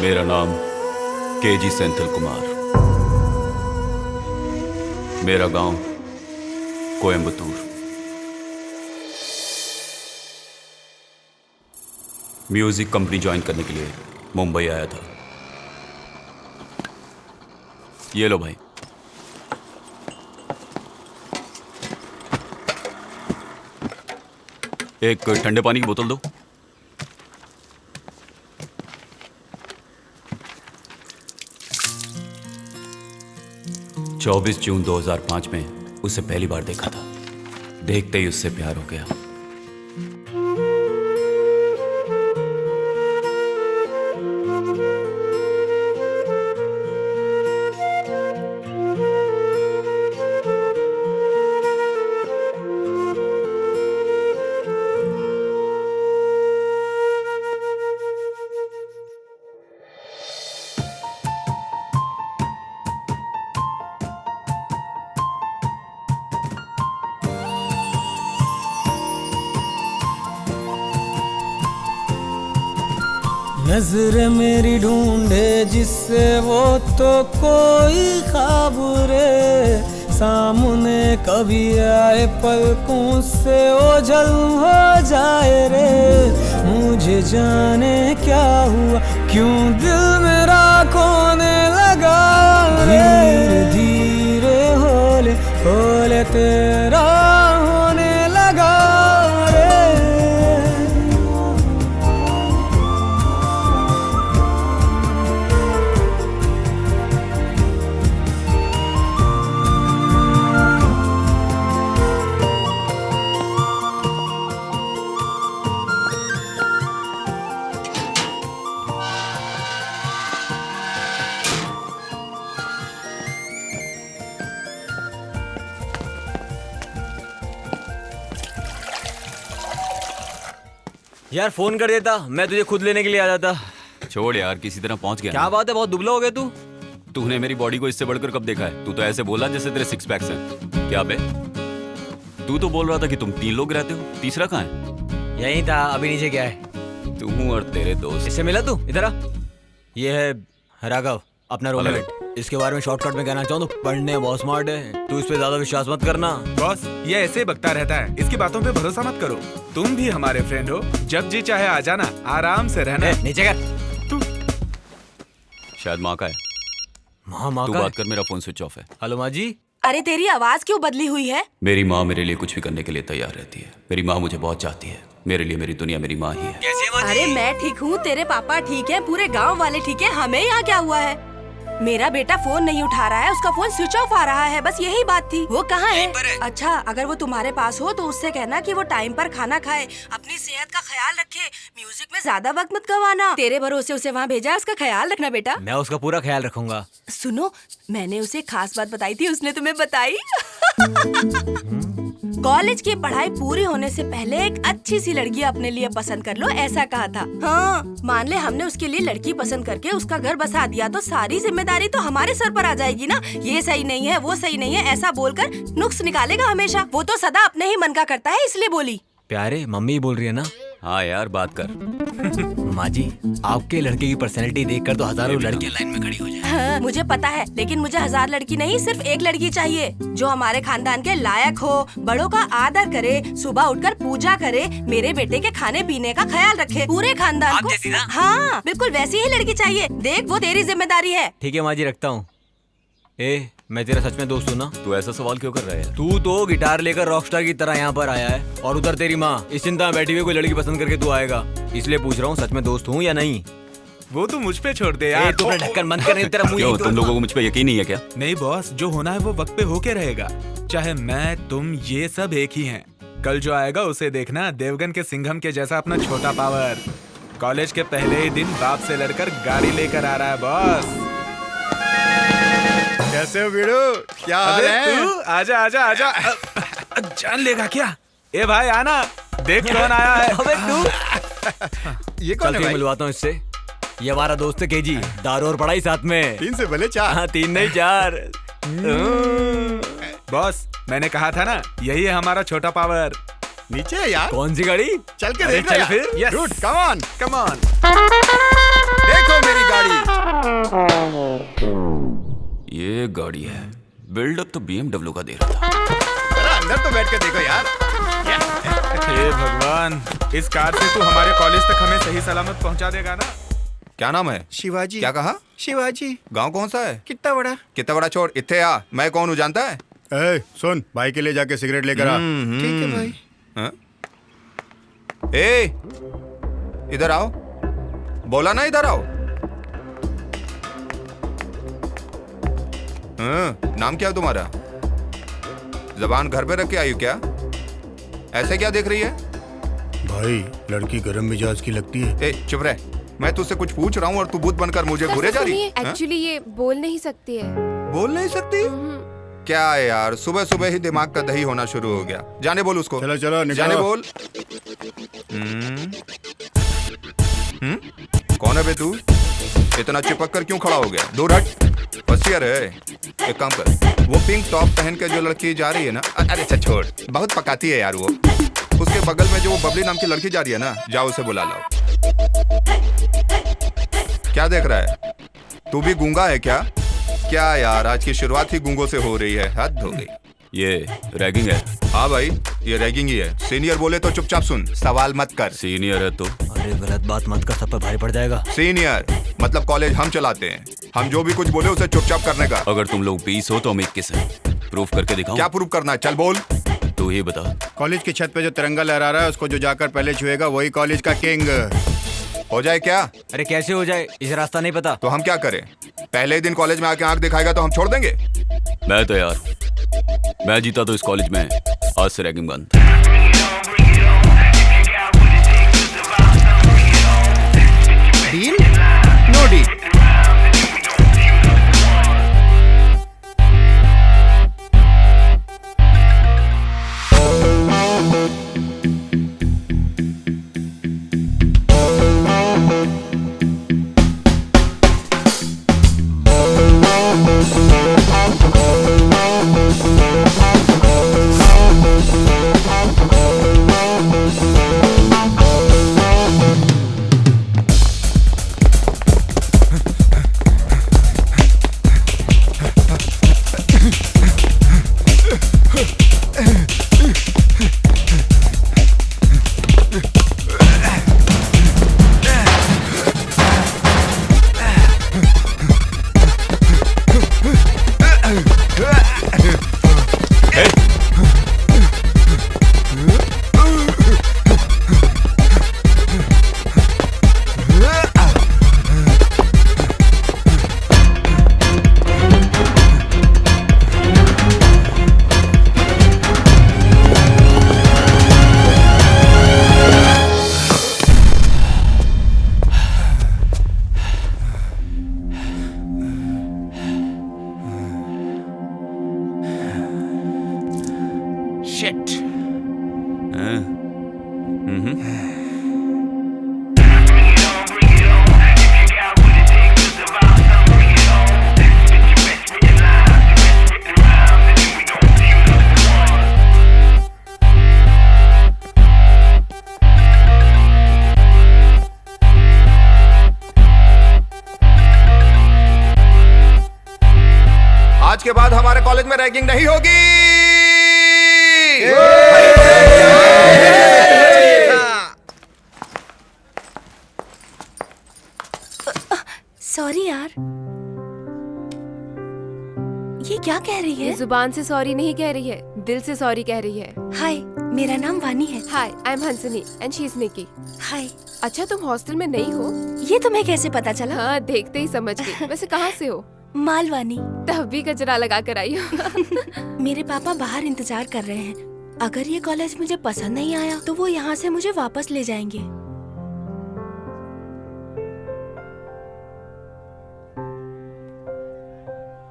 मेरा नाम केजी सेंथिल कुमार। मेरा गांव कोयम्बतूर। म्यूजिक कंपनी ज्वाइन करने के लिए मुंबई आया था। ये लो भाई। एक ठंडे पानी की बोतल दो। चौबीस जून 2005 में उसे पहली बार देखा था। देखते ही उससे प्यार हो गया। नजर मेरी ढूंढे जिससे वो तो कोई ख्वाब रे सामने कभी आए पलकों से ओझल हो जाए रे। मुझे जाने क्या हुआ क्यों दिल मेरा खोने लगा रे। धीरे धीरे होले होले तेरा होने लगा रे। यार फोन कर देता, मैं तुझे खुद लेने के लिए आ जाता। छोड़ यार, किसी तरह पहुंच गया। क्या बात है, बहुत दुबला हो गया तू। तूने मेरी बॉडी को इससे बढ़कर कब देखा है? तू तो ऐसे बोला जैसे तेरे सिक्स पैक्स हैं। क्या बे? तू तो बोल रहा था कि तुम 3 लोग रहते हो, तीसरा कहाँ है? यही था, अभी नीचे गया है। तुम और तेरे दोस्त। इससे मिला तू? इधर आ। ये है राघव, अपना रूममेट। इसके बारे में शॉर्टकट में कहना चाहूँ तो पढ़ने में बहुत स्मार्ट है। तू इस पे ज्यादा विश्वास मत करना। बॉस, ये ऐसे ही बकता रहता है, इसकी बातों पे भरोसा मत करो। तुम भी हमारे फ्रेंड हो, जब जी चाहे आ जाना, आराम से रहना। नीचे कर। तू शायद माँ का है। माँ तू का बात कर, मेरा फोन स्विच ऑफ है। हेलो माँ जी। अरे तेरी आवाज क्यों बदली हुई है? मेरी माँ मेरे लिए कुछ भी करने के लिए तैयार रहती है। मेरी माँ मुझे बहुत चाहती है। मेरे लिए मेरी दुनिया मेरी माँ ही है। कैसी है माँ जी? अरे मैं ठीक हूँ, तेरे पापा ठीक है, पूरे गांव वाले ठीक है, हमें यहाँ क्या हुआ है? मेरा बेटा फोन नहीं उठा रहा है, उसका फोन स्विच ऑफ आ रहा है, बस यही बात थी। वो कहाँ है? अच्छा, अगर वो तुम्हारे पास हो तो उससे कहना कि वो टाइम पर खाना खाए, अपनी सेहत का ख्याल रखे, म्यूजिक में ज्यादा वक्त मत गवाना। तेरे भरोसे उसे वहाँ भेजा है, उसका ख्याल रखना बेटा। मैं उसका पूरा ख्याल रखूंगा। सुनो, मैंने उसे खास बात बताई थी, उसने तुम्हें बताई? कॉलेज की पढ़ाई पूरी होने से पहले एक अच्छी सी लड़की अपने लिए पसंद कर लो, ऐसा कहा था। हाँ, मान ले हमने उसके लिए लड़की पसंद करके उसका घर बसा दिया तो सारी जिम्मेदारी तो हमारे सर पर आ जाएगी ना। ये सही नहीं है, वो सही नहीं है, ऐसा बोलकर नुक्स निकालेगा हमेशा। वो तो सदा अपने ही मन का करता है, इसलिए बोली। प्यारे, मम्मी बोल रही है ना? हाँ यार, बात कर। माँ जी, आपके लड़के की पर्सनैलिटी देखकर तो हजारों लड़कियां लाइन में खड़ी हो जाए। हाँ, मुझे पता है, लेकिन मुझे 1000 लड़की नहीं, सिर्फ एक लड़की चाहिए जो हमारे खानदान के लायक हो, बड़ों का आदर करे, सुबह उठकर पूजा करे, मेरे बेटे के खाने पीने का ख्याल रखे, पूरे खानदान को। जैसी ना? हाँ, बिल्कुल वैसी ही लड़की चाहिए। देख, वो तेरी जिम्मेदारी है। ठीक है माँ जी, रखता हूँ। ए, मैं तेरा सच में दोस्त हूँ ना? तू ऐसा सवाल क्यों कर रहा है? तू तो गिटार लेकर रॉकस्टार की तरह यहाँ पर आया है और उधर तेरी माँ इस चिंता में बैठी हुई कोई लड़की पसंद करके तू आएगा। इसलिए पूछ रहा हूँ, सच में दोस्त हूँ या नहीं? वो तू मुझ पे छोड़ दे यार। तू अपना ढक्कन बंद कर, तेरा मुंह क्यों, यहीं तुम लोगों को मुझ पे यकीन नहीं है क्या? नहीं बॉस, जो होना है वो वक्त पे होके रहेगा। चाहे मैं, तुम, ये सब एक ही हैं। कल जो आएगा उसे देखना, देवगन के सिंघम के जैसा अपना छोटा पावर। कॉलेज के पहले ही दिन बाप से लड़कर गाड़ी लेकर आ रहा है बॉस। कैसे हो वीरू? क्या हाल अबे है? तू आजा आजा आजा। जान लेगा क्या? ए भाई आना, देख कौन आया है। अबे तू ये कौन चल है फिर भाई? मिलवाता हूँ इससे। ये हमारा दोस्त है केजी, दारू और पढ़ाई साथ में। 3 से भले 4। हाँ, 3 नहीं 4। बॉस, मैंने कहा था ना, यही है हमारा छोटा पावर। नीचे है यार। कौन सी गाड़ी? चल के अरे देख लो चल यार। फिर। Yes. Dude, come on। Come on. देखो मेरी गाड़ी। ये गाड़ी है, बिल्डअप तो BMW का दे रहा था। अरे अंदर तो बैठ के देखो यार। हे भगवान, इस कार से तू हमारे कॉलेज तक हमें सही सलामत पहुंचा देगा ना? क्या नाम है? शिवाजी। क्या कहा? शिवाजी। गांव कौन सा है? कितना बड़ा? कितना बड़ा छोड़, इत्थे आ। मैं कौन हूँ जानता है? ए, सुन, भाई के लिए जाके सिगरेट लेकर आ। ठीक है भाई। हाँ? ए, इधर आओ। बोला ना इधर आओ। हाँ, नाम क्या है तुम्हारा? जबान घर पे रख के आई हो क्या? ऐसे क्या देख रही है? भाई, लड़की गरम मिजाज की लगती है। ए, चुप रह। मैं तुझसे कुछ पूछ रहा हूँ और तू भूत बनकर मुझे घूरे जा रही है। एक्चुअली ये बोल नहीं सकती है। बोल नहीं सकती? क्या है यार, सुबह सुबह ही दिमाग का दही होना शुरू हो गया। जाने बोल उसको। चलो चलो निकलो। जाने बोल। कौन है बे तू? इतना चिपक कर क्यों खड़ा हो गया? दूर हट। होशियार है। एक काम कर, वो पिंक टॉप पहन के जो लड़की जा रही है ना, अरे अच्छा छोड़, बहुत पकाती है यार वो। उसके बगल में जो वो बबली नाम की लड़की जा रही है ना, जाओ उसे बुला लाओ। क्या देख रहा है? तू भी गूंगा है क्या? क्या यार, आज की शुरुआत ही गूंगों से हो रही है, हद हो गई। ये रैगिंग है। हाँ भाई, ये रैगिंग ही है। सीनियर बोले तो चुपचाप सुन, सवाल मत कर। सीनियर है तो अरे गलत बात मत कर, सब पर भारी पड़ जाएगा। सीनियर मतलब कॉलेज हम चलाते हैं। हम जो भी कुछ बोले उसे चुपचाप करने का। अगर तुम लोग 20 हो तो हम 21 हैं। प्रूफ करके दिखाऊं? क्या प्रूफ करना है? चल बोल। तू ही बता। कॉलेज की छत पे जो तिरंगा लहरा रहा है, उसको जो जाकर पहले छुएगा वही कॉलेज का किंग। हो जाए क्या? अरे कैसे हो जाए, इसे रास्ता नहीं पता। तो हम क्या करें? पहले ही दिन कॉलेज में आके आंख दिखाएगा तो हम छोड़ देंगे? मैं तैयार। मैं जीता तो इस कॉलेज में आज से रैगिंग बंद। डील? No deal. आज के बाद हमारे कॉलेज में रैगिंग नहीं होगी। सॉरी यार। ये क्या कह रही ये है? जुबान से सॉरी नहीं कह रही है, दिल से सॉरी कह रही है। हाय, मेरा नाम वानी है। Hi, I am Hansini and she is Nikki. Hi. अच्छा, तुम हॉस्टल में नहीं हो? ये तुम्हें कैसे पता चला? हाँ, देखते ही समझ गई। वैसे कहाँ से हो? मालवानी। तब भी कचरा लगा कर आई हो। मेरे पापा बाहर इंतजार कर रहे हैं। अगर ये कॉलेज मुझे पसंद नहीं आया तो वो यहाँ से मुझे वापस ले जाएंगे।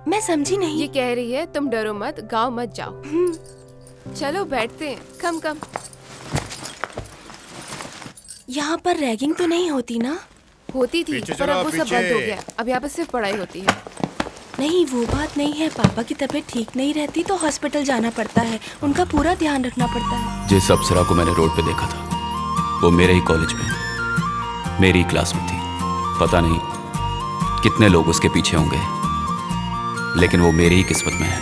मैं समझी नहीं। ये कह रही है तुम डरो मत, गाँव मत जाओ। चलो बैठते हैं। कम कम। यहाँ पर रैगिंग तो नहीं होती ना? होती थी पीछे पर चलो, अब वो सब पीछे। बंद हो गया। अब यहाँ पर सिर्फ पढ़ाई होती है। नहीं, वो बात नहीं है। पापा की तबीयत ठीक नहीं रहती तो हॉस्पिटल जाना पड़ता है। उनका पूरा ध्यान रखना पड़ता है। जिस अप्सरा को मैंने रोड पे देखा था वो मेरे ही कॉलेज में मेरी क्लास में थी। पता नहीं कितने लोग उसके पीछे होंगे, लेकिन वो मेरी ही किस्मत में है।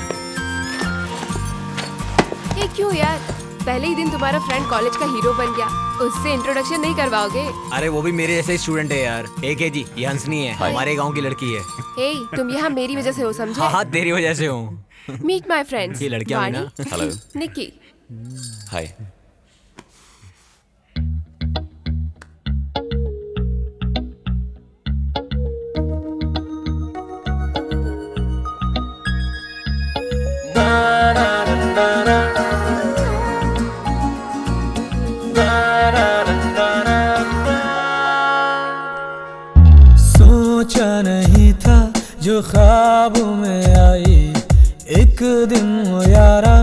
ये क्यों यार, पहले ही दिन तुम्हारा फ्रेंड कॉलेज का हीरो बन गया, उससे इंट्रोडक्शन नहीं करवाओगे? अरे वो भी मेरे जैसे स्टूडेंट है यार। एक है जी, ये हंसनी है, हमारे गांव की लड़की है। हे, तुम यहाँ मेरी वजह से हो, समझे? हाँ, तेरी वजह से हूँ। Meet my friends. ये लड़कियां हुई ना। हेलो, निक्की। हाय। सोचा नहीं था जो ख्वाब में आई, एक दिन वो यारा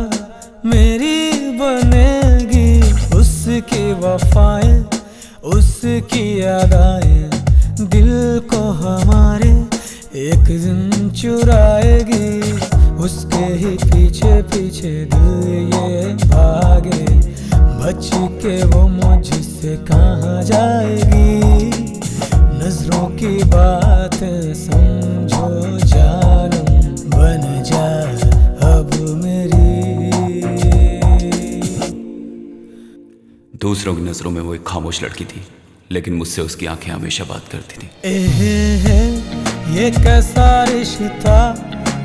मेरी बनेगी। उसकी वफाएं, उसकी अदाएं दिल को हमारे एक दिन चुराएगी। उसके ही पीछे पीछे दिल ये भागे, बच के वो मुझसे कहाँ जाएगी। नजरों की बातें समझो जानम, बन जा अब मेरी। दूसरों की नजरों में वो एक खामोश लड़की थी, लेकिन मुझसे उसकी आंखें हमेशा बात करती थी। है ये कैसा रिश्ता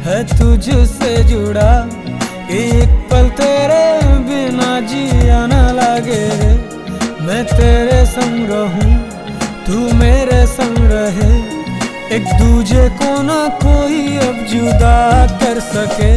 है तुझसे जुड़ा, एक पल तेरे बिना जिया न लगे। मैं तेरे संग रहूं, तू मेरे संग रहे, एक दूजे को ना कोई अब जुदा कर सके।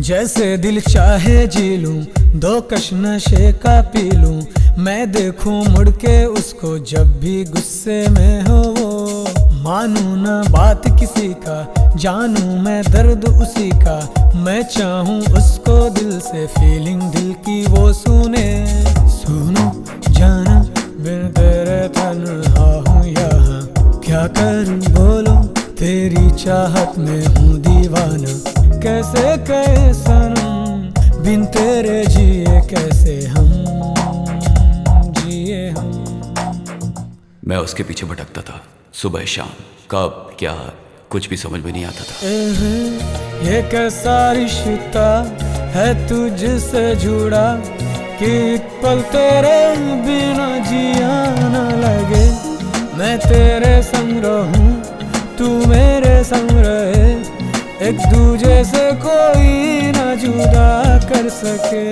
जैसे दिल चाहे जी लूं, दो कश नशे का पी लूं। मैं देखूं मुड़ के उसको जब भी गुस्से में हो वो। मानूं ना बात किसी का, जानूं मैं दर्द उसी का। मैं चाहूं उसको दिल से, फीलिंग दिल की वो सुने। सुनो जाना बिन तेरे तन्हा हूँ यहाँ, क्या करूं बोलो तेरी चाहत में हूँ दीवाना। कैसे कहे सनम बिन तेरे जिए, कैसे हम जिए हम। मैं उसके पीछे भटकता था, सुबह शाम, कब क्या कुछ भी समझ में नहीं आता था। ये कैसा रिश्ता है तुझसे जुड़ा, कि एक पल तेरे बिना जिया न लगे। मैं तेरे संग रहूं, तू मेरे संग रहे, एक दूजे से कोई ना जुदा कर सके।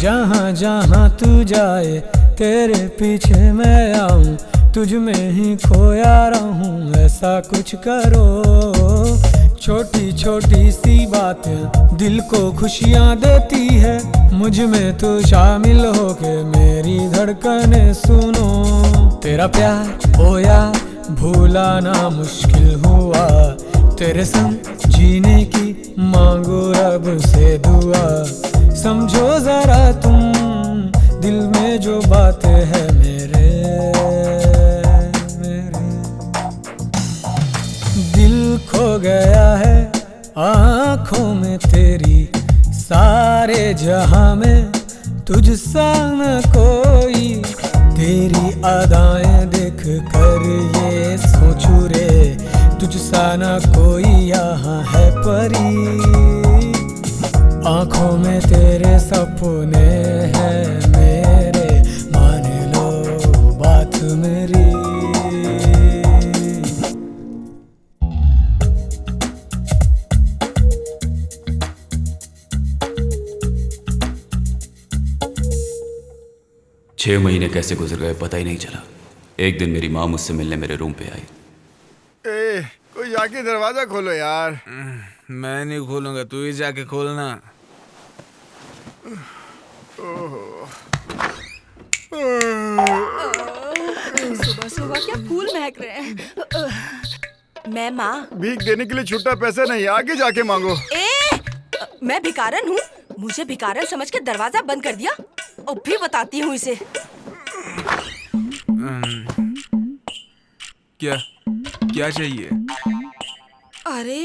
जहाँ जहाँ तू जाए तेरे पीछे मैं आऊं, तुझ में ही खोया रहूं, ऐसा कुछ करो। छोटी छोटी सी बातें दिल को खुशियाँ देती है, मुझ में तू शामिल होके मेरी धड़कनें सुनो। तेरा प्यार ओ यार भूला ना मुश्किल हुआ, तेरे संग जीने की मांगो रब से दुआ। समझो जरा तुम दिल में जो बातें है मेरे दिल खो गया है आँखों में तेरी, सारे जहां में तुझसा न कोई। तेरी अदाएं देख कर ये सोचूं रे, तुझसा न कोई यहाँ है परी। आंखों में तेरे सपने हैं मेरे, मान लो बात मेरी। छह महीने कैसे गुजर गए पता ही नहीं चला। एक दिन मेरी माँ मुझसे मिलने मेरे रूम पे आई। ए, कोई जाके दरवाजा खोलो यार। मैं नहीं खोलूंगा, तू ही जाके खोलना। सुबह सुबह क्या फूल महक रहे हैं। मैं माँ। भीख देने के लिए छुट्टा पैसा नहीं, आगे जाके मांगो। मैं भिखारन हूँ? मुझे भिखारन समझ के दरवाजा बंद कर दिया। अब भी बताती हूँ इसे। क्या क्या चाहिए? अरे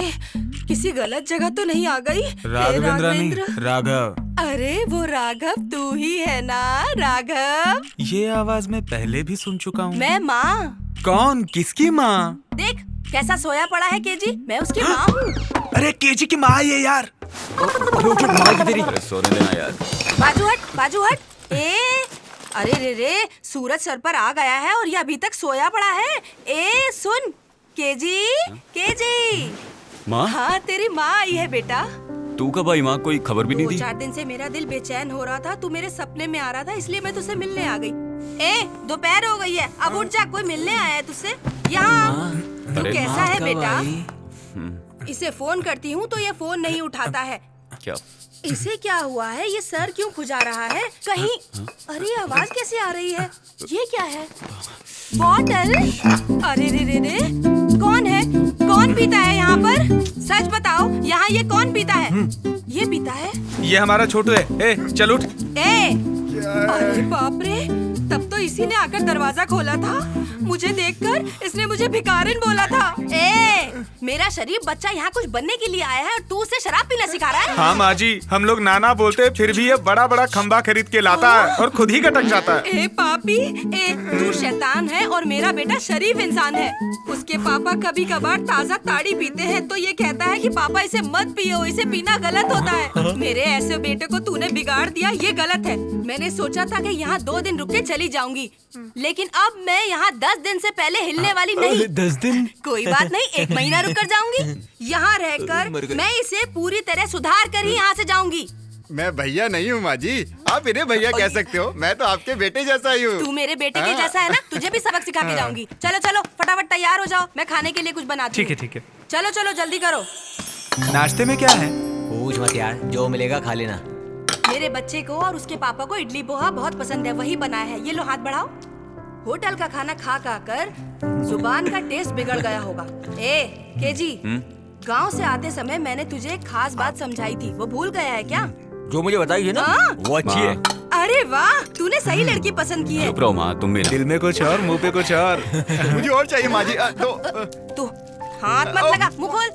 किसी गलत जगह तो नहीं आ गई? राघवेंद्र नहीं, राघव। अरे वो राघव तू ही है ना? राघव, ये आवाज मैं पहले भी सुन चुका हूँ। मैं माँ। कौन? किसकी माँ? देख कैसा सोया पड़ा है केजी, मैं उसकी माँ हूँ। अरे केजी की माँ ये यार। अरे सोने देना यार। बाजू हट। अरे रे सूरज सर पर आ गया है और ये अभी तक सोया पड़ा है। सुन केजी। माँ? हाँ तेरी माँ आई है बेटा। तू कब आई माँ? कोई खबर भी नहीं दी? 4 दिन से मेरा दिल बेचैन हो रहा था, तू मेरे सपने में आ रहा था, इसलिए मैं तुझसे मिलने आ गई। दोपहर हो गई है, अब उठ जा, कोई मिलने आया है तुझसे। यहाँ तू कैसा है बेटा? इसे फोन करती हूँ तो ये फोन नहीं उठाता है। क्या? इसे क्या हुआ है? ये सर क्यों खुजा रहा है कहीं? अरे आवाज कैसे आ रही है? ये क्या है? बॉटल? अरे रे कौन है? कौन पीता है यहाँ पर? सच बताओ, यहाँ ये कौन पीता है? ये पीता है? ये हमारा छोटू है। चल उठ। अरे बाप रे, तब तो इसी ने आकर दरवाजा खोला था। मुझे देखकर इसने मुझे भिखारिन बोला था। मेरा शरीफ बच्चा यहाँ कुछ बनने के लिए आया है और तू उसे शराब पीना सिखा रहा है? हाँ माँ जी, हम लोग नाना बोलते फिर भी ये बड़ा बड़ा खंबा खरीद के लाता है और खुद ही कटक जाता है। पापी, तू शैतान है और मेरा बेटा शरीफ इंसान है। उसके पापा कभी कभार ताजा ताड़ी पीते हैं तो ये कहता है कि पापा इसे मत पियो, इसे पीना गलत होता है। मेरे ऐसे बेटे को तूने बिगाड़ दिया, ये गलत है। मैंने सोचा था कि यहाँ 2 दिन रुक के चली जाऊंगी, लेकिन अब मैं यहाँ 10 दिन से पहले हिलने वाली नहीं। 10 दिन? कोई बात नहीं, 1 महीना रुक कर जाऊंगी। यहाँ रहकर मैं इसे पूरी तरह सुधार कर ही यहाँ से जाऊंगी। मैं भैया नहीं हूँ माँ जी, आप इन्हें भैया कह सकते हो। मैं तो आपके बेटे जैसा ही हूँ। तू मेरे बेटे के जैसा है ना, तुझे भी सबक सिखा के जाऊंगी। चलो फटाफट तैयार हो जाओ, मैं खाने के लिए कुछ बनाती हूँ। ठीक है। चलो जल्दी करो। नाश्ते में क्या है? पूछ मत यार, जो मिलेगा खा लेना। मेरे बच्चे को और उसके पापा को इडली पोहा बहुत पसंद है, वही बनाया है। ये लो हाथ बढ़ाओ। होटल का खाना खा कर जुबान का टेस्ट बिगड़ गया होगा। केजी, गांव से आते समय मैंने तुझे एक खास बात समझाई थी, वो भूल गया है क्या? जो मुझे बताई है ना, वो अच्छी है। अरे वाह, तूने सही लड़की पसंद की है। चुप रहो माँ, तुम भी ना। दिल में कुछ और, मुंह पे कुछ और। मुझे और चाहिए माँ जी। तू हाथ मत लगा, मुंह खोल।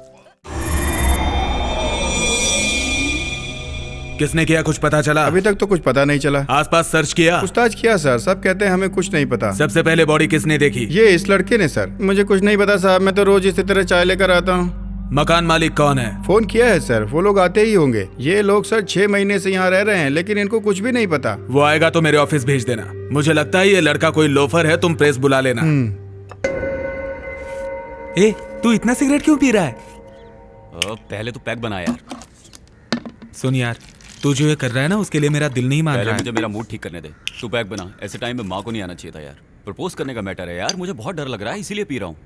किसने किया, कुछ पता चला? अभी तक तो कुछ पता नहीं चला। आसपास सर्च किया? पूछताछ किया सर, सब कहते हैं हमें कुछ नहीं पता। सबसे पहले बॉडी किसने देखी? ये इस लड़के ने सर। मुझे कुछ नहीं पता साहब, मैं तो रोज इसी तरह चाय लेकर आता हूँ। मकान मालिक कौन है? फोन किया है सर, वो लोग आते ही होंगे। ये लोग सर 6 महीने से यहाँ रह रहे हैं, लेकिन इनको कुछ भी नहीं पता। वो आएगा तो मेरे ऑफिस भेज देना। मुझे लगता है ये लड़का कोई लोफर है, तुम प्रेस बुला लेना। तू इतना सिगरेट क्यों पी रहा है? पहले तो पैक बना यार। सुन यार, तू जो ये कर रहा है ना, उसके लिए मेरा दिल नहीं मान पहले रहा है। मुझे मेरा मूड ठीक करने दे। तू पैक बना। ऐसे टाइम में माँ को नहीं आना चाहिए था यार। प्रपोज करने का मैटर है यार, मुझे बहुत डर लग रहा है, इसीलिए पी रहा हूँ।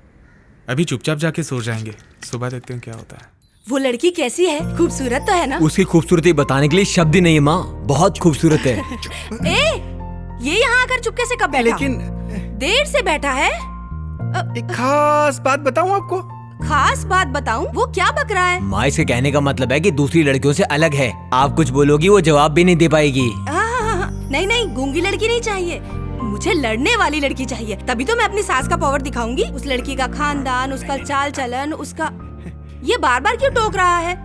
अभी चुपचाप जाके सो जाएंगे, सुबह देखते हैं क्या होता है। वो लड़की कैसी है? खूबसूरत तो है ना? उसकी खूबसूरती बताने के लिए शब्द ही नहीं है माँ, बहुत खूबसूरत है। ये यहाँ आकर चुपके से कब बैठा? लेकिन देर से बैठा है। एक खास बात बताऊं आपको? खास बात बताऊं? वो क्या बक रहा है? माँ, इसके कहने का मतलब है कि दूसरी लड़कियों से अलग है। आप कुछ बोलोगी वो जवाब भी नहीं दे पाएगी। नहीं, गूंगी लड़की नहीं चाहिए, मुझे लड़ने वाली लड़की चाहिए। तभी तो मैं अपनी सास का पावर दिखाऊंगी। उस लड़की का खानदान, उसका चाल चलन, उसका ये बार बार क्यों टोक रहा है?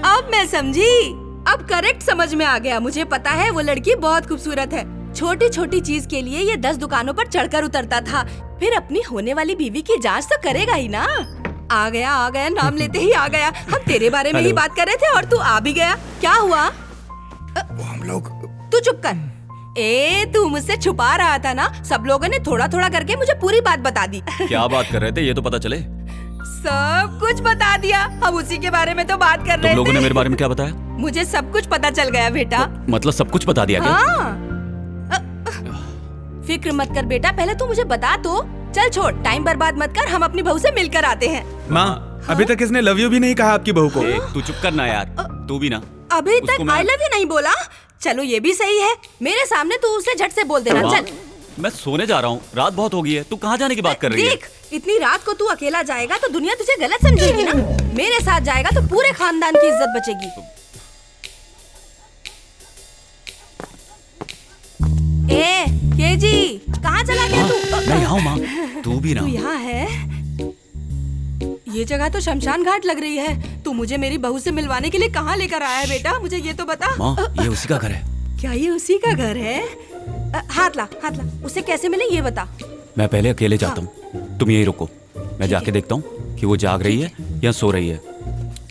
अब मैं समझी, अब करेक्ट समझ में आ गया। मुझे पता है वो लड़की बहुत खूबसूरत है। छोटी छोटी चीज के लिए ये 10 दुकानों पर चढ़कर उतरता था, फिर अपनी होने वाली बीवी की जांच तो करेगा ही ना। आ गया नाम लेते ही आ गया। हम तेरे बारे में ही बात कर रहे थे और तू आ भी गया। क्या हुआ? वो हम लोग तू चुप कर। तू मुझसे छुपा रहा था ना। सब लोगों ने थोड़ा थोड़ा करके मुझे पूरी बात बता दी। क्या बात कर रहे थे ये तो पता चले। सब कुछ बता दिया। हम उसी के बारे में तो बात कर रहे तुम लोगों थे। ने मेरे बारे में क्या बताया? मुझे सब कुछ पता चल गया बेटा। मतलब सब कुछ बता दिया क्या? हाँ। फिक्र मत कर बेटा, पहले तू मुझे बता तो। चल छोड़, टाइम बर्बाद मत कर, हम अपनी बहू से मिलकर आते हैं। माँ, अभी तक इसने लव यू भी नहीं कहा आपकी बहू को। तू चुप करना यार, तू भी ना। अभी उसको तक मैं- आई लव यू नहीं बोला। चलो ये भी सही है, मेरे सामने तू उसे झट से बोल देना। माँ, चल मैं सोने जा रहा हूँ, रात बहुत हो गई है। तू कहाँ जाने की बात कर रही है? देख, इतनी रात को तू अकेला जाएगा तो दुनिया तुझे गलत समझेगी ना। मेरे साथ जाएगा तो पूरे खानदान की इज्जत बचेगी। केजी, कहाँ चला गया तू? मैं यहाँ हूँ माँ, तू भी ना। तू यहाँ है? ये जगह तो शमशान घाट लग रही है। तू मुझे मेरी बहू से मिलवाने के लिए कहाँ लेकर आया है बेटा? मुझे ये तो बता। माँ, ये उसी का घर है। क्या ये उसी का घर है? हाथ ला। उसे कैसे मिले ये बता। मैं पहले अकेले जाता हूँ, तुम यहीं रुको। मैं जाके देखता हूँ कि वो जाग रही है या सो रही है।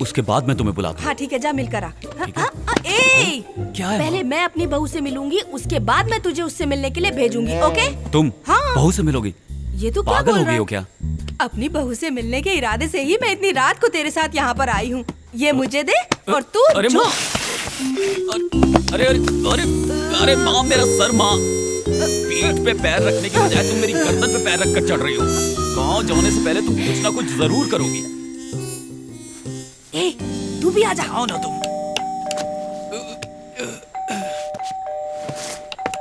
उसके बाद मैं तुम्हें बुलाता हूँ। हाँ ठीक है, जा मिलकर आ। ठीक है। क्या है पहले माँ? मैं अपनी बहू से मिलूंगी, उसके बाद मैं तुझे उससे मिलने के लिए भेजूंगी। ओके? तुम हाँ। बहू से मिलोगी? ये तू क्या पागल बोल हो रहा गई है? हो क्या? अपनी बहू से मिलने के इरादे से ही मैं इतनी रात को तेरे साथ यहाँ पर आई हूँ। ये मुझे दे और तू अरे जो- माँ, अरे अरे अरे अरे माँ, मेरा सर माँ। पीठ पे पैर रखने की बजाय तुम मेरी गर्दन पे पैर रखकर चढ़ रही हो। गाँव जाने से पहले तुम कुछ ना कुछ जरूर करोगी। तू भी आ जा। आओ ना तुम।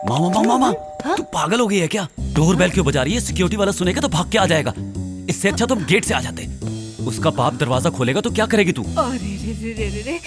मामा मामा, तू पागल हो गई है क्या? डोर बेल क्यों बजा रही है? सिक्योरिटी वाला सुनेगा तो भाग के आ जाएगा। इससे अच्छा तुम गेट से आ जाते। उसका बाप दरवाजा खोलेगा तो क्या करेगी तू? अरे रे,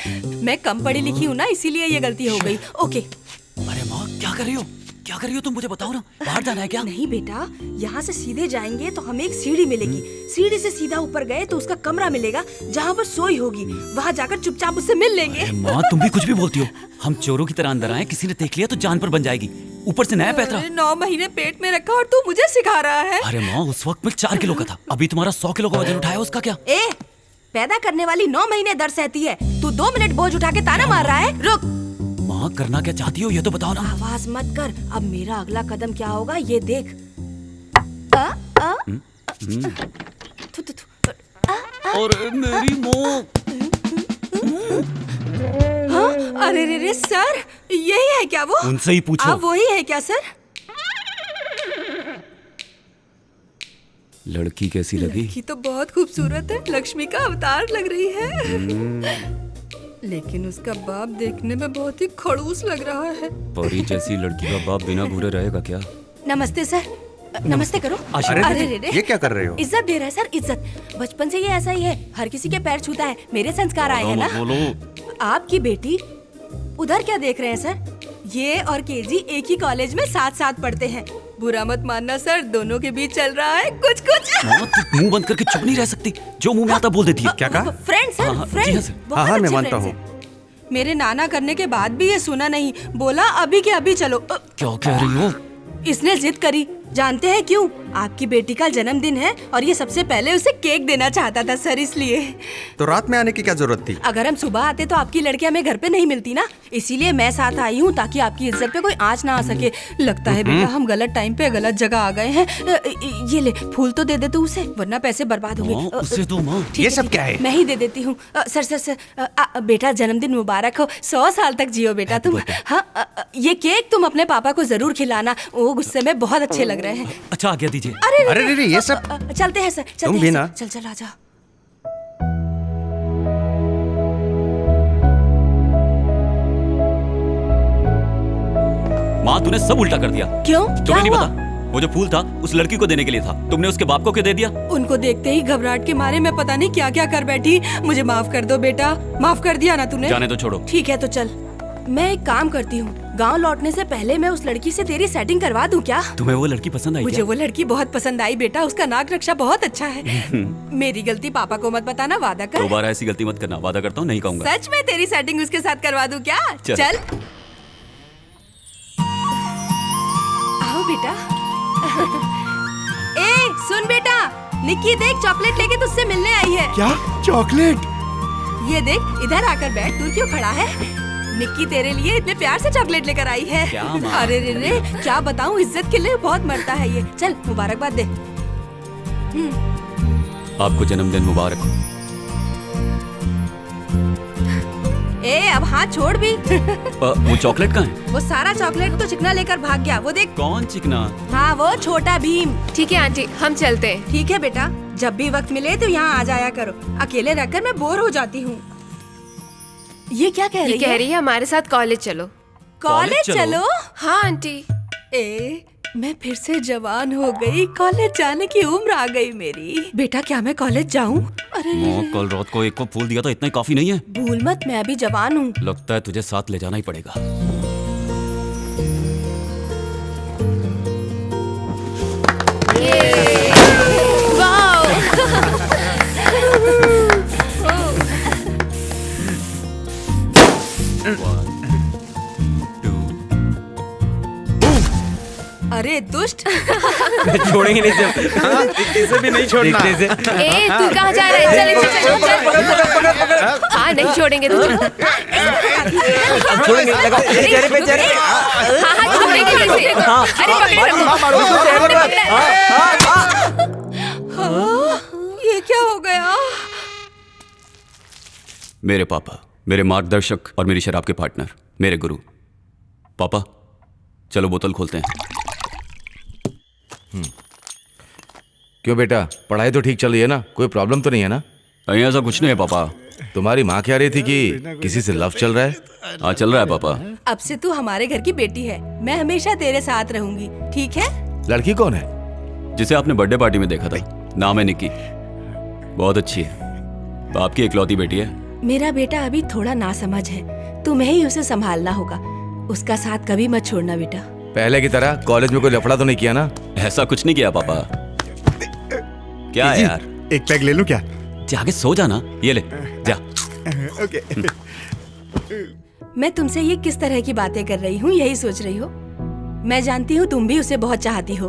मैं कम पढ़ी लिखी हूँ ना, इसीलिए ये गलती हो गई। ओके। अरे माँ, क्या कर रही हो? क्या कर रही हो तुम? मुझे बताओ ना। बाहर जाना है क्या? नहीं बेटा, यहाँ से सीधे जाएंगे तो हमें एक सीढ़ी मिलेगी। सीढ़ी से सीधा ऊपर गए तो उसका कमरा मिलेगा जहाँ पर सोई होगी। वहाँ जाकर चुपचाप उससे मिल लेंगे। अरे माँ, तुम भी कुछ भी बोलती हो। हम चोरों की तरह अंदर आए, किसी ने देख लिया तो जान पर बन जाएगी। ऊपर से नया पैतरा। 9 महीने पेट में रखा और तू मुझे सिखा रहा है। अरे माँ, उस वक्त मैं 4 किलो का था। अभी तुम्हारा 100 किलो का वजन उठाया, उसका क्या? पैदा करने वाली 9 महीने दर्द सहती है। तू 2 मिनट बोझ उठा के ताना मार रहा है। रुक। माँ, करना क्या चाहती हो ये तो बताओ ना। आवाज मत कर। अब मेरा अगला कदम क्या होगा ये देख। थु, थु, थु। और मेरी माँ। अरे रे सर, यही है क्या वो? उनसे ही पूछो। आप वही है क्या सर? लड़की कैसी लगी? लड़की तो बहुत खूबसूरत है, लक्ष्मी का अवतार लग रही है। लेकिन उसका बाप देखने में बहुत ही खड़ूस लग रहा है। परी जैसी लड़की का बाप बिना घूरे रहेगा क्या? नमस्ते सर। नमस्ते करो। अरे रे ये क्या कर रहे हो? इज्जत दे रहा है सर, इज्जत। बचपन से ये ऐसा ही है, हर किसी के पैर छूता है। मेरे संस्कार आए हैं ना। बोलो। आपकी बेटी उधर क्या देख रहे हैं सर? ये और केजी एक ही कॉलेज में साथ साथ पढ़ते हैं। बुरा मत मानना सर, दोनों के बीच चल रहा है कुछ कुछ। माँ, तू मुंह बंद करके चुप नहीं रह सकती। जो मुंह में आता बोल देती है। क्या कहा? फ्रेंड सर, हाँ, हाँ, फ्रेंड। जी हाँ सर। बहुत हाँ, मैं अच्छे मानता friends हूँ। हैं। मेरे नाना करने के बाद भी ये सुना नहीं, बोला अभी के अभी चलो। क्या कह रही हो? इसने जिद करी। जानते हैं क्यों? आपकी बेटी का जन्मदिन है और ये सबसे पहले उसे केक देना चाहता था सर, इसलिए। तो रात में आने की क्या जरूरत थी? अगर हम सुबह आते तो आपकी लड़की हमें घर पे नहीं मिलती ना, इसीलिए मैं साथ आई हूँ ताकि आपकी इज्जत पे कोई आंच ना आ सके। लगता है बेटा हम गलत टाइम पे गलत जगह आ गए हैं। ये ले, फूल तो दे दे तू उसे, वरना पैसे बर्बाद माँ, होंगे। उसे दो माँ। ठीक ये सब ठीक क्या है? मैं ही दे देती हूँ। सर सर सर, बेटा जन्मदिन मुबारक हो, 100 साल तक जियो बेटा तुम। हाँ, ये केक तुम अपने पापा को जरूर खिलाना, वो गुस्से में बहुत अच्छे लग रहे हैं। अच्छा, आज्ञा दीजिए। अरे रे, ये सब चलते हैं सर, चलते तुम हैं भी सर। ना? चल चल आजा। माँ, तूने सब उल्टा कर दिया। क्यों? क्या तुम्हें नहीं हुआ? पता? वो जो फूल था उस लड़की को देने के लिए था, तुमने उसके बाप को क्यों दे दिया? उनको देखते ही घबराहट के मारे मैं पता नहीं क्या क्या कर बैठी। मुझे माफ कर दो बेटा। माफ कर दिया ना तूने? जाने दो, छोड़ो। ठीक है तो चल। मैं एक काम करती हूँ, गांव लौटने से पहले मैं उस लड़की से तेरी सेटिंग करवा दूं क्या? तुम्हें वो लड़की पसंद आई मुझे क्या? वो लड़की बहुत पसंद आई बेटा, उसका नाक रक्षा बहुत अच्छा है। मेरी गलती पापा को मत बताना, वादा कर। दोबारा ऐसी गलती मत करना, वादा करता हूँ नहीं कहूँगा। सच में तेरी सेटिंग उसके साथ करवा दूं क्या? चल। चल आओ बेटा। ए सुन बेटा, निक्की देख, चॉकलेट लेके तुझसे मिलने आई है। क्या चॉकलेट? ये देख, इधर आकर बैठ। तू क्यों खड़ा है? निक्की तेरे लिए इतने प्यार से चॉकलेट लेकर आई है। क्या माँ? अरे रे रे, क्या बताऊँ, इज्जत के लिए बहुत मरता है ये। चल मुबारकबाद दे। आपको जन्मदिन मुबारक हो। ए अब हाथ छोड़ भी। वो चॉकलेट कहाँ है? वो सारा चॉकलेट तो चिकना लेकर भाग गया। वो देख। कौन चिकना? हाँ वो छोटा भीम। ठीक है आंटी, हम चलते हैं। ठीक है बेटा, जब भी वक्त मिले तो यहाँ आ जाया करो। अकेले रहकर मैं बोर हो जाती हूँ। ये क्या कह ये रही कह है? रही है हमारे साथ कॉलेज चलो। कॉलेज चलो? हाँ आंटी। ए मैं फिर से जवान हो गई। कॉलेज जाने की उम्र आ गई मेरी। बेटा क्या मैं कॉलेज जाऊँ? अरे माँ, कल रात को एक को फूल दिया था, इतना ही काफी नहीं है? भूल मत, मैं अभी जवान हूँ। लगता है तुझे साथ ले जाना ही पड़ेगा। अरे दुष्ट। छोड़ेंगे नहीं जब। हाँ, इसे भी नहीं छोड़ना। ए तू कहाँ जा रहा है? चल चल। हाँ नहीं छोड़ेंगे तुझे। छोड़ेंगे, लगा चेहरे पे चेहरे। हाँ हाँ छोड़ेंगे तुझे। अरे पकड़ ये क्या हो गया? मेरे पापा, मेरे मार्गदर्शक और मेरी शराब के पार्टनर, मेरे गुरु। पापा चलो बोतल खोलते हैं। क्यों बेटा, पढ़ाई तो ठीक चल रही है ना? कोई प्रॉब्लम तो नहीं है ना? नहीं ऐसा कुछ नहीं है पापा। तुम्हारी माँ कह रही थी कि किसी से लव चल रहा है। हाँ चल रहा है पापा। अब से तू हमारे घर की बेटी है। मैं हमेशा तेरे साथ रहूंगी, ठीक है? लड़की कौन है? जिसे आपने बर्थडे पार्टी में देखा था, नाम है निक्की। बहुत अच्छी है, आपकी इकलौती बेटी है। मेरा बेटा अभी थोड़ा नासमझ है, तुम्हें ही उसे संभालना होगा। उसका साथ कभी मत छोड़ना बेटा। पहले की तरह कॉलेज में कोई लफड़ा तो नहीं किया ना? ऐसा कुछ नहीं किया पापा। क्या है यार? एक पैक ले लूं क्या? जाके सो जाना। ये ले जा। ओके। मैं तुमसे ये किस तरह की बातें कर रही हूँ, यही सोच रही हो? मैं जानती हूँ तुम भी उसे बहुत चाहती हो।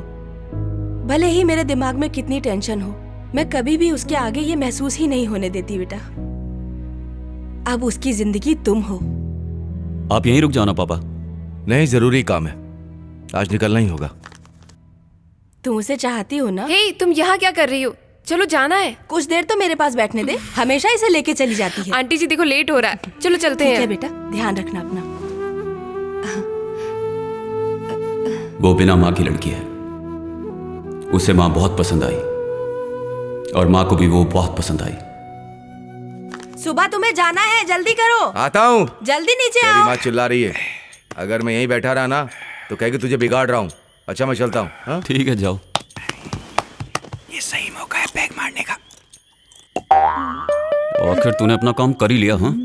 भले ही मेरे दिमाग में कितनी टेंशन हो, मैं कभी भी उसके आगे ये महसूस ही नहीं होने देती बेटा। अब उसकी जिंदगी तुम हो। आप यहीं रुक जाओ ना पापा। नहीं, जरूरी काम है, आज निकलना ही होगा। तुम उसे चाहती हो ना? हे तुम यहाँ क्या कर रही हो? चलो जाना है। कुछ देर तो मेरे पास बैठने दे। हमेशा इसे लेके चली जाती है। आंटी जी देखो लेट हो रहा है, चलो चलते ठीक है हैं। बेटा, ध्यान रखना अपना। वो बिना माँ की लड़की है। उसे माँ बहुत पसंद आई और माँ को भी वो बहुत पसंद आई। सुबह तुम्हें जाना है, जल्दी करो। आता हूँ। जल्दी नीचे तेरी आओ। माँ चिल्ला रही है, अगर मैं यहीं बैठा रहा ना तो कहेगी तुझे बिगाड़ रहा हूँ। अच्छा मैं चलता हूँ। हाँ? ठीक है जाओ। ये सही मौका है पैक मारने का। आखिर तूने अपना काम कर ही लिया। हाँ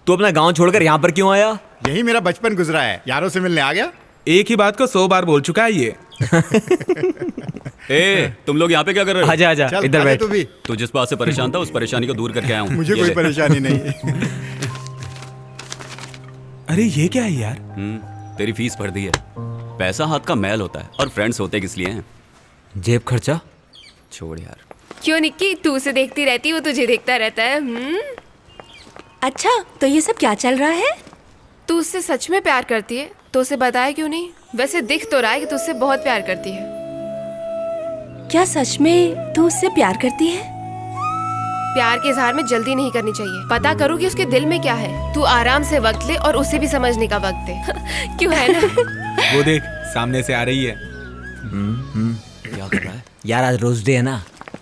तू अपना गांव छोड़कर यहाँ पर क्यों आया? यही मेरा बचपन गुजरा है, यारों से मिलने आ गया। एक ही बात को 100 बार बोल चुका है ये। ए, तुम लोग यहाँ पे क्या कर रहे हो? आजा आजा, चल इधर आजा बैठ। तू भी। तू जिस बात से परेशान था उस परेशानी को दूर करके आया हूँ। मुझे ये कोई ले। परेशानी नहीं है। अरे ये क्या है यार? तेरी फीस भर दी है। पैसा हाथ का मैल होता है और फ्रेंड्स होते किस लिए हैं? जेब खर्चा? छोड़ यार। क्यों निक्की, तू उसे देखती रहती, वो तुझे देखता रहता है। अच्छा, तो ये सब क्या चल रहा है? तू उससे सच में प्यार करती है तो उसे बताया क्यों नहीं? वैसे दिख तो रहा है कि तू उससे बहुत प्यार करती है। क्या सच में तू उससे प्यार करती है? प्यार के इजहार में जल्दी नहीं करनी चाहिए। पता करो कि उसके दिल में क्या है। तू आराम से वक्त ले और उसे भी समझने का वक्त दे। क्यों है ना? वो देख सामने से आ रही है। क्या कर रहा है? यार आज रोज डे है ना।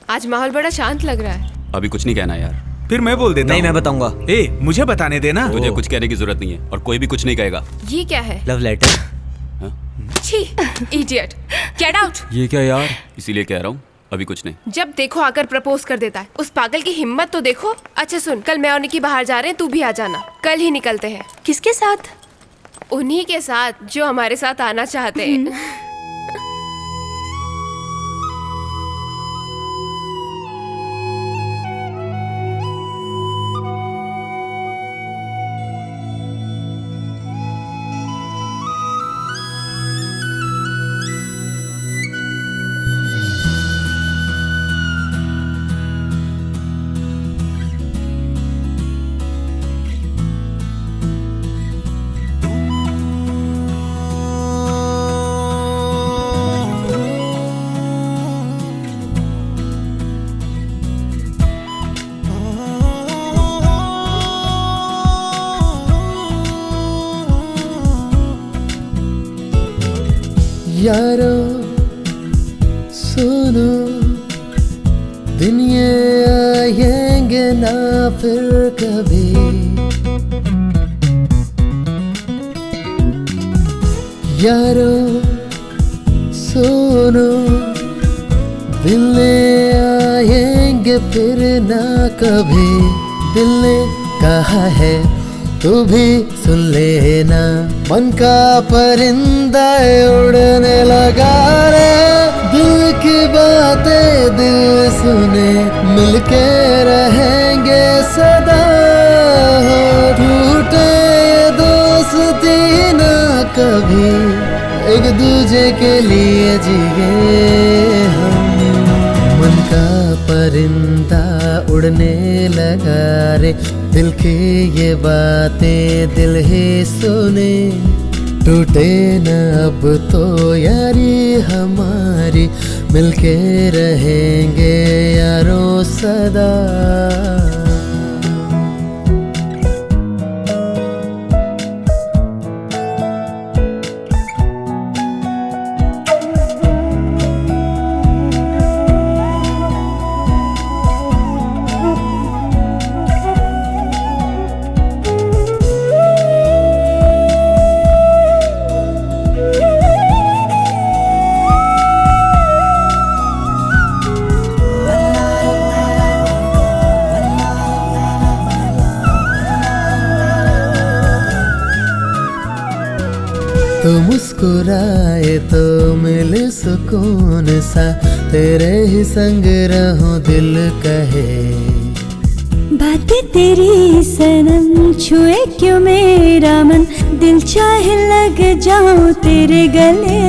आज माहौल बड़ा शांत लग रहा है। अभी कुछ नहीं कहना यार। फिर मैं बोल देता नहीं, हूँ। मैं बताऊंगा। ए, मुझे बताने देना। तुझे कुछ कहने की जरूरत नहीं है और कोई भी कुछ नहीं कहेगा। ये क्या है? Love letter. छी, इडियट, गेट आउट। ये क्या यार? इसीलिए कह रहा हूँ अभी कुछ नहीं। जब देखो आकर प्रपोज कर देता है। उस पागल की हिम्मत तो देखो। अच्छा सुन, कल मैं और निकी बाहर जा रहे हैं, तू भी आ जाना। कल ही निकलते हैं। किसके साथ? उन्हीं के साथ जो हमारे साथ आना चाहते हैं। यारो सुनो, दिन ये आएंगे ना फिर कभी। यारो सुनो, दिन आएंगे फिर ना कभी। दिल ने कहा है तू भी सुन लेना। मन का परिंदा उड़ने लगा रे। दिल की बातें दिल सुने, मिलके रहेंगे सदा। टूटे ये दोस्ती ना कभी, एक दूजे के लिए जिए हम। मन का परिंदा उड़ने लगा रे। दिल की ये बातें दिल ही सुने। टूटे न अब तो यारी हमारी, मिलके रहेंगे यारों सदा। तो मुस्कुराए तो मिले सुकून सा। तेरे ही संग रहूं दिल कहे। बातें तेरी सनम छुए क्यों मेरा मन। दिल चाहे लग जाऊं तेरे गले।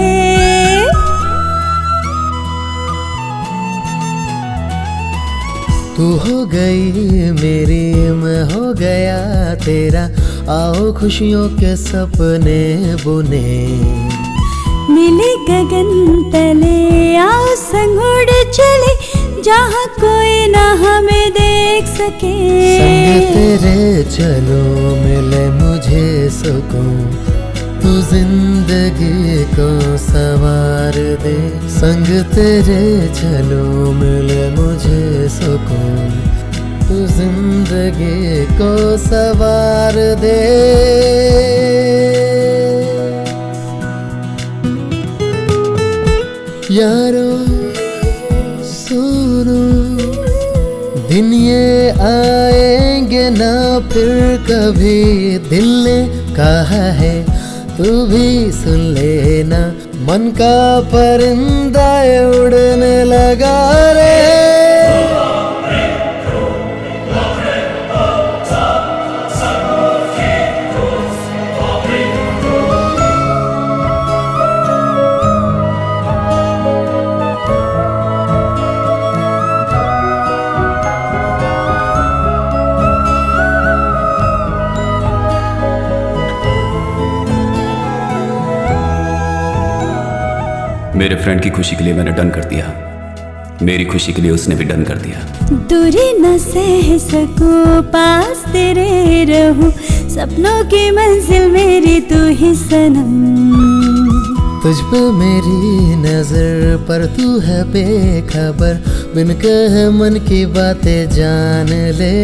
तू हो गई मेरी, मैं हो गया तेरा। आओ खुशियों के सपने बुने। मिले गगन तले आओ संग उड़ चले। जहाँ कोई ना हमें देख सके। संग तेरे चलो मिले मुझे सुकून। तू जिंदगी को संवार दे। संग तेरे चलो मिले मुझे सुकून। तू जिंदगी को संवार दे। यारो सुनो, दिन ये आएंगे ना फिर कभी, दिल ने कहा है तू भी सुन लेना, मन का परिंदा उड़ने लगा रे। मेरे फ्रेंड की खुशी के लिए मैंने डन कर दिया, मेरी खुशी के लिए उसने भी डन कर दिया। दूरी न सह सकूं, पास तेरे रहूं, सपनों की मंजिल मेरी तू ही सनम। तुझ पे मेरी नजर पर तू है बेखबर, बिन कहे मन की बातें जान ले।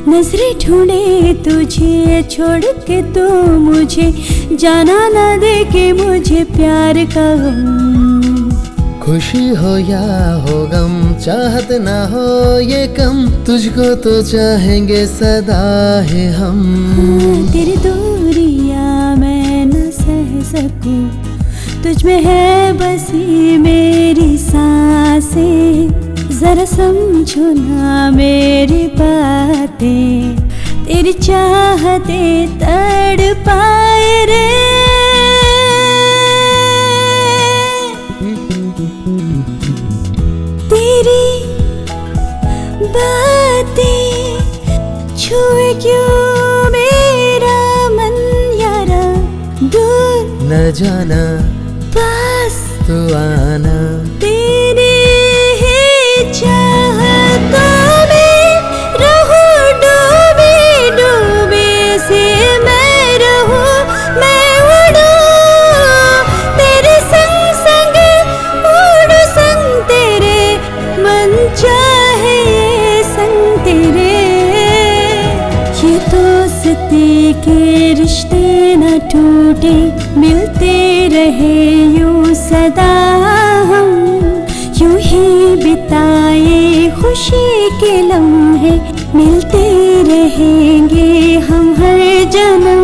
नजरें ढूंढे तुझे छोड़ के तू मुझे, जाना ना दे के मुझे प्यार का गम। खुशी हो या हो गम, चाहत ना हो ये कम, तुझको तो चाहेंगे सदा ही हम। तेरी दूरियां मैं न सह सकूं, तुझ में है बसी मेरी सांसें, जरा समझो ना मेरी बातें, तेरी चाहते तड़पाए रे। तेरी बातें छुए क्यों मेरा मन यारा, दूर न जाना पास तू आना। तेरी चाहतों में रहूं डूबे डूबे से मैं रहूं, मैं उड़ूं तेरे संग संग, उड़ूं संग तेरे, मन चाहे ये संग तेरे। ये दोस्ती के रिश्ते न टूटे, मिलते रहे यूं सदा हम, यूं ही बिताए खुशी के लम्हे, मिलते रहेंगे हम हर जन्म।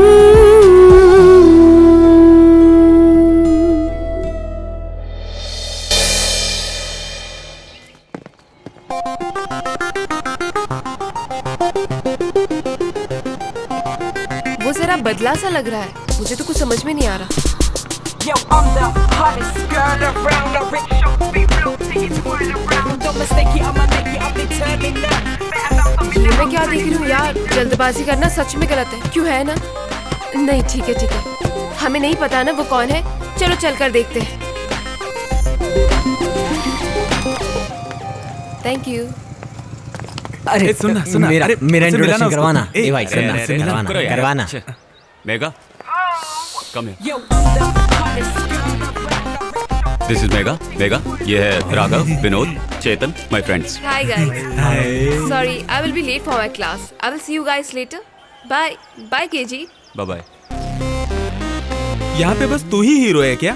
वो जरा बदला सा लग रहा है, मुझे तो कुछ समझ में नहीं आ रहा। Yo, I'm the hottest girl around. The rich show be blue, see it twirl around. Don't mistake it, I'ma make it, I'm determined now. ये मैं क्या देख रही हूँ यार, जल्दबाजी करना सच में गलत है, क्यों है ना? नहीं ठीक है, हमें नहीं पता ना वो कौन है, चलो चल कर देखते हैं। Thank you. अरे सुनना सुनना, मेरा अरे मेरा मुझसे मिलाना इंट्रोडक्शन उसको। करवाना। ए, ए भाई सुनना अरे, अरे, करवाना करो यार। करवाना। Mega come Yo, I'm the hottest this is mega. Mega ये है Raghav, Vinod, Chetan, my friends. Hi guys. Sorry, I will be late for my class. I will see you guys later. Bye. Bye KG. Bye bye. यहाँ पे बस तू ही hero है क्या?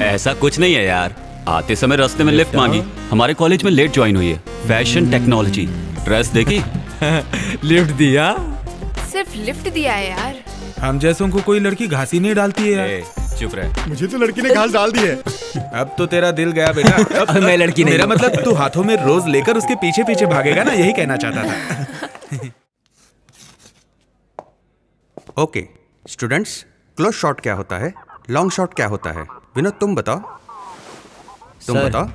ऐसा कुछ नहीं है यार, आते समय रास्ते में लिफ्ट मांगी, हमारे कॉलेज में लेट ज्वाइन हुई है, फैशन टेक्नोलॉजी, ड्रेस देखी लिफ्ट दिया, सिर्फ लिफ्ट दिया है यार। हम जैसों को कोई लड़की घासी नहीं डालती है यार। चुप रहे। मुझे तो लड़की ने घास डाल दी है। अब तो तेरा दिल गया बेटा। अब मैं लड़की नहीं मेरा हूँ। मतलब तू हाथों में रोज लेकर उसके पीछे पीछे भागेगा ना, यही कहना चाहता था। ओके स्टूडेंट्स, क्लोज शॉट क्या होता है, लॉन्ग शॉट क्या होता है? विनोद तुम बताओ, तुम सर, बताओ।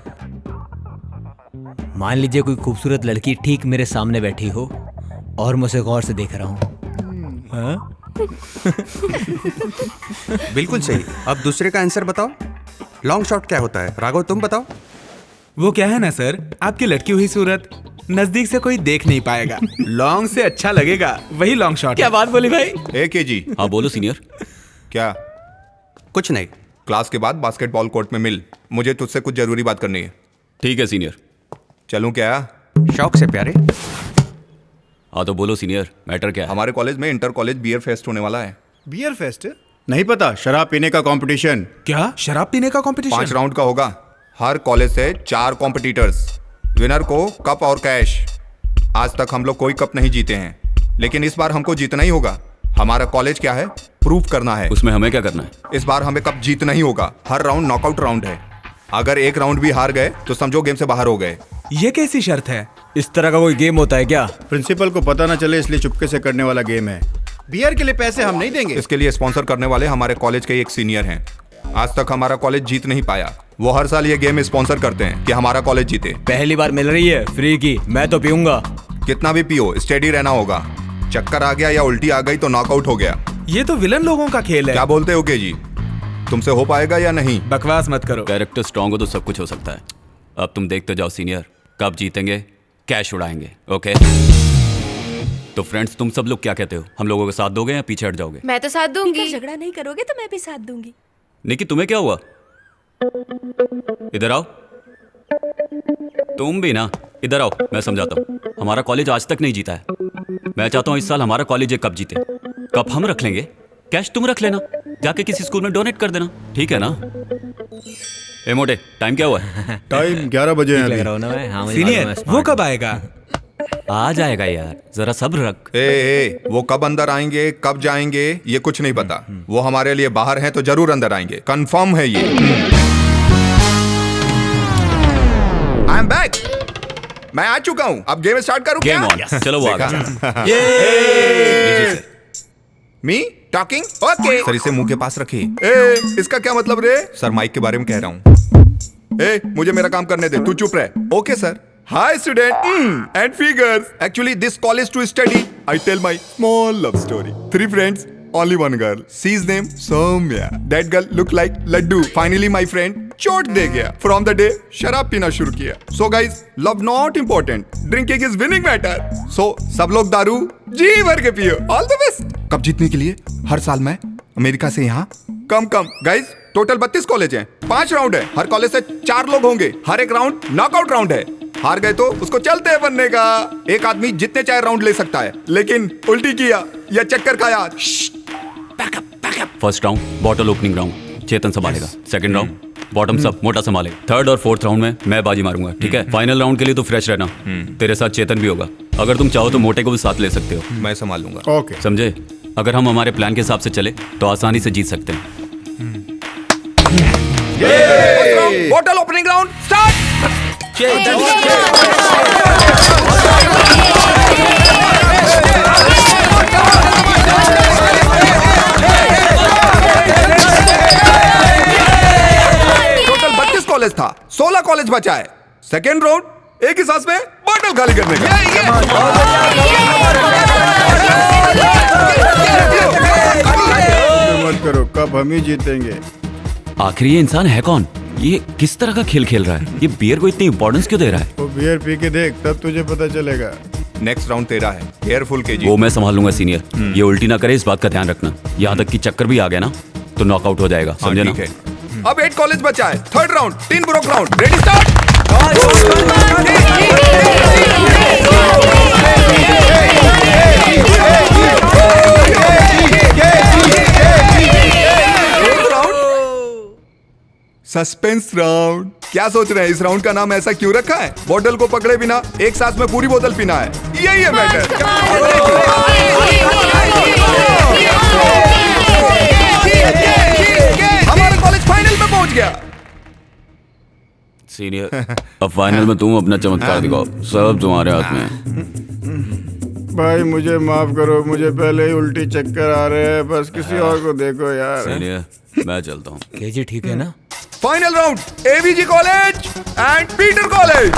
मान लीजिए कोई खूबसूरत लड़की ठीक मेरे सामने बैठी हो और मैं उसे गौर से देख रहा हूँ। हाँ? बिल्कुल सही। अब दूसरे का आंसर बताओ, लॉन्ग शॉट क्या होता है? राघव तुम बताओ। वो क्या है ना सर, आपकी लटकी हुई सूरत नजदीक से कोई देख नहीं पाएगा, लॉन्ग से अच्छा लगेगा, वही लॉन्ग शॉट। क्या बात बोली भाई? ए के जी। हाँ बोलो सीनियर। क्या? कुछ नहीं। क्लास के बाद बास्केटबॉल कोर्ट में मिल, मुझे तुझसे कुछ जरूरी बात करनी है। ठीक है सीनियर। चलूं क्या? शौक से प्यारे। हाँ तो बोलो सीनियर, मैटर क्या है? हमारे कॉलेज में इंटर कॉलेज बियर फेस्ट होने वाला है। Beer fest? नहीं पता, शराब पीने का कंपटीशन। क्या शराब पीने का कंपटीशन? 5 राउंड का होगा, हर कॉलेज से 4 कॉम्पिटिटर्स, विनर को कप और कैश, आज तक हम लोग कोई कप नहीं जीते हैं, लेकिन इस बार हमको जीतना ही होगा। हमारा कॉलेज क्या है, प्रूव करना है। उसमें हमें क्या करना है? इस बार हमें कप जीतना ही होगा। हर राउंड नॉकआउट राउंड है। अगर एक राउंड भी हार गए तो समझो गेम से बाहर हो गए। ये कैसी शर्त है? इस तरह का कोई गेम होता है क्या? प्रिंसिपल को पता ना चले इसलिए चुपके से करने वाला गेम है। बियर के लिए पैसे हम नहीं देंगे। इसके लिए स्पॉन्सर करने वाले हमारे कॉलेज के एक सीनियर हैं। आज तक हमारा कॉलेज जीत नहीं पाया। वो हर साल ये गेम स्पॉन्सर करते हैं कि हमारा कॉलेज जीते। पहली बार मिल रही है फ्री की, मैं तो पीऊंगा। कितना भी पियो, स्टेडी रहना होगा। चक्कर आ गया या उल्टी आ गई तो नॉकआउट हो गया। ये तो विलन लोगों का खेल है। क्या बोलते हो जी, तुमसे हो पाएगा या नहीं? बकवास मत करो। कैरेक्टर स्ट्रांग हो तो सब कुछ हो सकता है। अब तुम देखते जाओ सीनियर, कब जीतेंगे, कैश उड़ाएंगे। ओके तो फ्रेंड्स, तुम सब लोग क्या कहते हो? हम लोगों के साथ दोगे या पीछे हट जाओगे? मैं तो साथ दूंगी। झगड़ा नहीं करोगे तो मैं भी साथ दूंगी। निकी, तुम्हें क्या हुआ? इधर आओ। तुम भी ना, इधर आओ, मैं समझाता हूँ। हमारा कॉलेज आज तक नहीं जीता है। मैं चाहता हूँ इस साल हमारा कॉलेज एक कप जीते। कप हम रख लेंगे, कैश तुम रख लेना, जाके किसी स्कूल में डोनेट कर देना, ठीक है ना? ए मोटे, टाइम क्या हुआ है? टाइम 11 बजे है अभी। सीनियर, वो कब आएगा? आ जाएगा यार, जरा सब्र रख। वो कब अंदर आएंगे, कब जाएंगे, ये कुछ नहीं पता। वो हमारे लिए बाहर हैं तो जरूर अंदर आएंगे, कंफर्म है ये। I am back. मैं आ चुका हूँ। अब गेम स्टार्ट करूँ क्या? Game on. चलो वो आ गया। Me talking? ओके। सर इसे मुंह के पास रखिए। इसका क्या मतलब रे? सर माइक के बारे में कह रहा हूँ। मुझे मेरा काम करने दे, तू चुप रह। Okay sir. Hi student and figures. Actually this college to study. I tell my small love story. 3 friends, only one girl. She's name Soumya. That girl look like laddu. Finally my friend चोट दे गया। From the day शराब पीना शुरू किया। So guys, love not important. Drinking is winning matter. So सब लोग दारू जी भर के पियो। All the best. कब जीतने के लिए हर साल मैं अमेरिका से यहाँ कम गाइस टोटल 32 कॉलेज हैं, 5 राउंड है। हर कॉलेज से 4 लोग होंगे। हर एक राउंड नॉकआउट राउंड है। हार गए तो उसको चलते हैं बनने का। एक आदमी जितने चाहे राउंड ले सकता है, लेकिन उल्टी किया या चक्कर खाया। First round bottle opening round, Chetan संभालेगा। सेकंड राउंड बॉटम सब मोटा संभालेगा। थर्ड और फोर्थ राउंड में मैं बाजी मारूंगा, ठीक है? फाइनल राउंड के लिए तो फ्रेश रहना। तेरे साथ चेतन भी होगा। अगर तुम चाहो तो मोटे को भी साथ ले सकते हो। मैं संभाल लूंगा। ओके समझे? अगर हम हमारे प्लान के हिसाब से चले तो आसानी से जीत सकते हैं। Bottle opening round start. Total 32 college था, 16 कॉलेज बचा है। सेकेंड राउंड एक ही सांस में बॉटल खाली करने का। मत करो, कब हम ही जीतेंगे। आखिर ये इंसान है कौन? ये किस तरह का खेल खेल रहा है? ये बियर को इतनी इंपॉर्टेंस क्यों दे रहा है? वो बियर पी के देख, तब तुझे पता चलेगा। नेक्स्ट राउंड तेरा है, केयरफुल केजी। वो मैं संभाल लूंगा सीनियर। ये उल्टी ना करे, इस बात का ध्यान रखना। यहाँ तक कि चक्कर भी आ गया ना तो नॉकआउट हो जाएगा, समझे ना? अब 8 कॉलेज बचा है। Third round 3 broke round. Ready start. Suspense round. क्या सोच रहे हैं इस राउंड का नाम ऐसा क्यों रखा है? बॉटल को पकड़े बिना एक सांस में पूरी बोतल पीना है, यही है मैटर। हमारा कॉलेज फाइनल में पहुंच गया। सीनियर, अब फाइनल में तुम अपना चमत्कार दिखाओ, सब तुम्हारे हाथ में है। भाई मुझे माफ करो, मुझे पहले ही उल्टी चक्कर आ रहे हैं। बस किसी और को देखो यार। सीनियर, मैं चलता हूँ। केजी ठीक है ना? Final round AVG college and Peter college.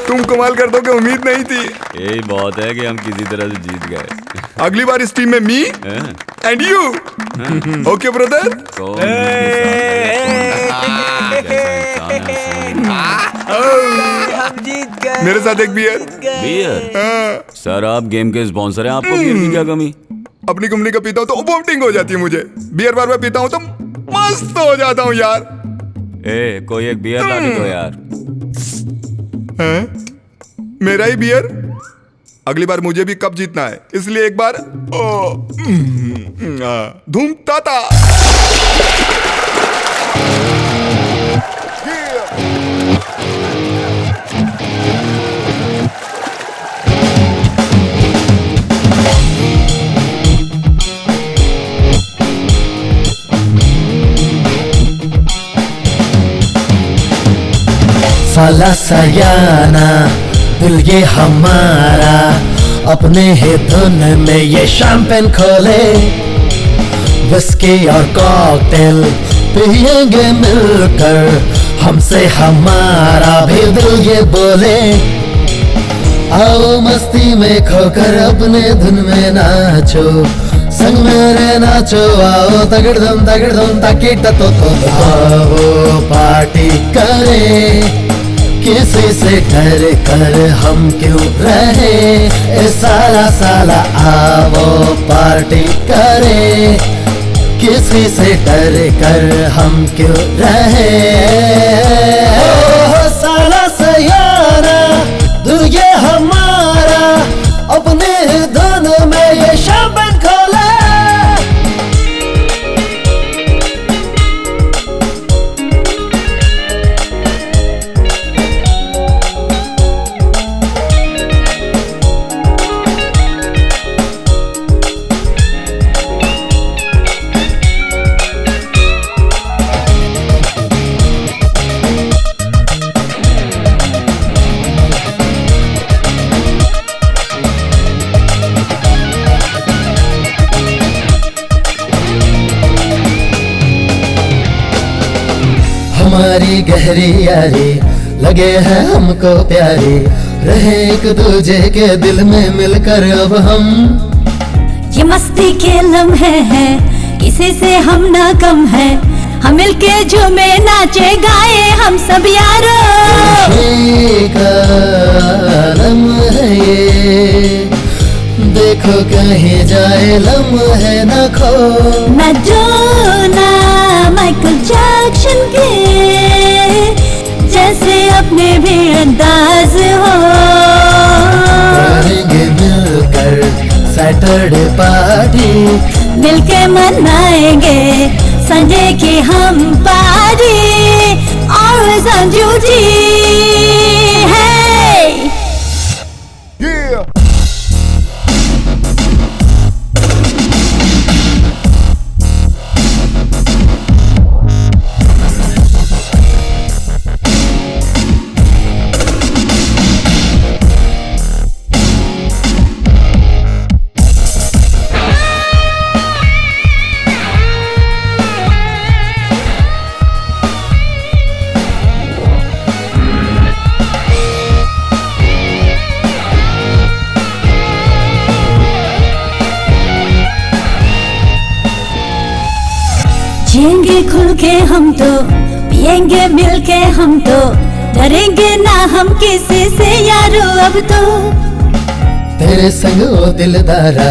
तुम कमाल कर दोगे उम्मीद नहीं थी। यही बहुत है कि हम किसी तरह से जीत गए। अगली बार इस टीम में me and you. Okay brother. हम जीत मेरे साथ एक बियर। बियर? सर आप गेम के स्पॉन्सर हैं, आपको बियर की क्या कमी? अपनी कंपनी का पीता हूँ तो वोमिटिंग हो जाती है मुझे। बियर बार बार पीता हूँ तो मस्त हो जाता हूँ यार। कोई एक बियर ला दो यार। मेरा ही बियर? अगली बार मुझे भी कप जीतना है, इसलिए एक बार धूम ताता। साला सयाना दिल ये हमारा, अपने ही धुन में ये शैंपेन खोले, विस्की और कॉकटेल पिएंगे मिलकर, हमसे हमारा भी दिल ये बोले। आओ मस्ती में खोकर अपने धुन में नाचो, संग मेरे नाचो, आओ तगड़दम ताकिट तो आओ पार्टी करें, किसी से डर कर हम क्यों रहे, ए साला साला आओ पार्टी करें, किसी से डर कर हम क्यों रहे। ओ साला सयाना दिल ये हमारा, अपने धुन में ये शैंपेन खोले। हमारी गहरी यारी लगे हैं हमको प्यारी, रहे एक दूजे के दिल में मिलकर अब हम। ये मस्ती के लम्हे हैं, किसी से हम ना कम है, हम मिलके झूमे नाचे गाए हम सब यारो। खुशी का लम्हा है ये, देखो कहीं जाए लम्हे न खो। मैडोना माइकल जैक्सन के जैसे अपने भी अंदाज हो, करेंगे मिलकर सैटरडे पार्टी, मिलके मनाएंगे संडे की हम पार्टी, और संजू जी है। जिएंगे खुल के हम तो, पिएंगे मिल के हम तो, डरेंगे ना हम किसी से यारो अब तो। तेरे संग ओ दिलदारा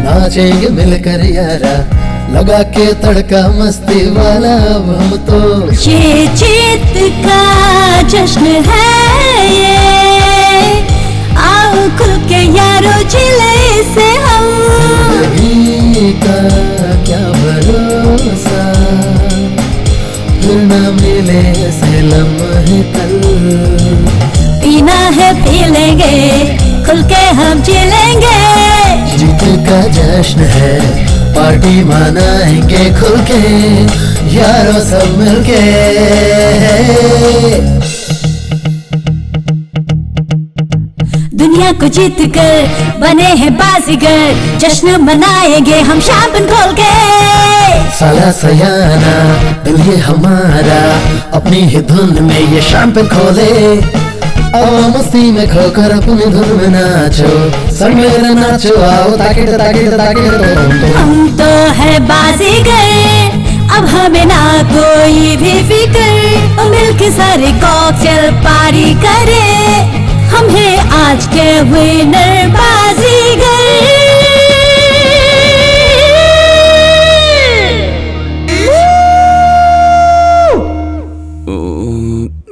नाचेंगे मिलकर यारा, लगा के तड़का मस्ती वाला अब हम तो। ये जीत का जश्न है ये, आओ खुल के यारो जिले से हम। जिंदगी का क्या भरोसा, फिर न मिले से लम्हे कल। पीना है पी लेंगे, खुल के हम जी लेंगे। जीत का जश्न है, पार्टी मनाएंगे खुल के, यारों सब मिलके। दुनिया को जीत कर बने हैं बाजीगर, जश्न मनाएंगे हम शैंपेन खोल के। साला सयाना दिल ये हमारा, अपनी ही धुन में ये शैंपेन खोले, आओ मस्ती में खोकर अपनी धुन में नाचो, संग मेरे नाचो, आओ ताकिट ताकिट ताकिट। हम तो है बाजीगर, अब हमें ना कोई भी फिक्र, मिलके सारे कॉकटेल पार्टी करे, हम हैं आज के विनर बाजीगर।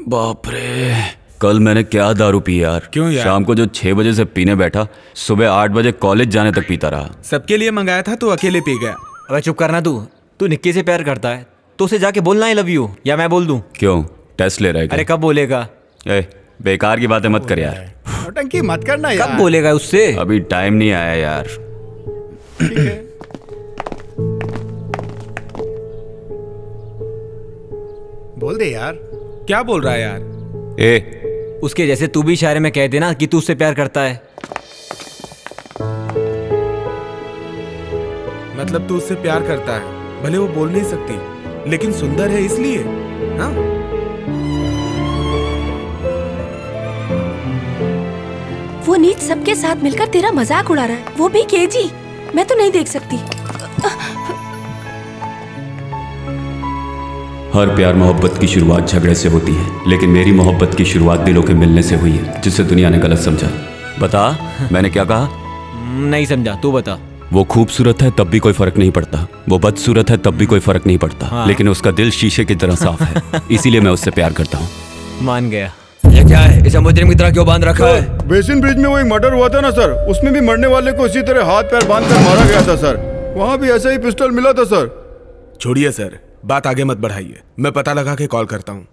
बाप रे, कल मैंने क्या दारू पी यार। क्यों यार? शाम को जो 6 बजे से पीने बैठा, सुबह 8 बजे कॉलेज जाने तक पीता रहा। सबके लिए मंगाया था तो अकेले पी गया। अबे चुप करना तू निक्की से प्यार करता है तो उसे जाके बोलना आई लव यू, या मैं बोल दूं? क्यों, टेस्ट ले रहा है क्या? अरे कब बोलेगा? बेकार की बातें मत कर यार। नौटंकी मत करना यार। कब बोलेगा उससे? अभी टाइम नहीं आया यार। ठीक है। बोल दे यार। क्या बोल रहा है यार? उसके जैसे तू भी इशारे में कह देना कि तू उससे प्यार करता है। मतलब तू उससे प्यार करता है, भले वो बोल नहीं सकती लेकिन सुंदर है इसलिए। हाँ, वो नीच सबके साथ मिलकर तेरा मजाक उड़ा रहा है, वो भी केजी। मैं तो नहीं देख सकती। हर प्यार मोहब्बत की शुरुआत झगड़े से होती है, लेकिन मेरी मोहब्बत की शुरुआत दिलों के मिलने से हुई है, जिसे दुनिया ने गलत समझा। बता, मैंने क्या कहा? नहीं समझा, तू बता। वो खूबसूरत है तब भी कोई फर्क नहीं पड़ता, वो बदसूरत है तब भी कोई फर्क नहीं पड़ता। हाँ। लेकिन उसका दिल शीशे की तरह साफ है, इसीलिए मैं उससे प्यार करता हूँ। मान गया। ये क्या है? इसे मुजरिम की तरह क्यों बांध रखा है? बेसिन ब्रिज में वो एक मर्डर हुआ था ना सर, उसमें भी मरने वाले को इसी तरह हाथ पैर बांध कर मारा गया था सर। वहाँ भी ऐसा ही पिस्टल मिला था सर। छोड़िए सर, बात आगे मत बढ़ाइए, मैं पता लगा के कॉल करता हूँ।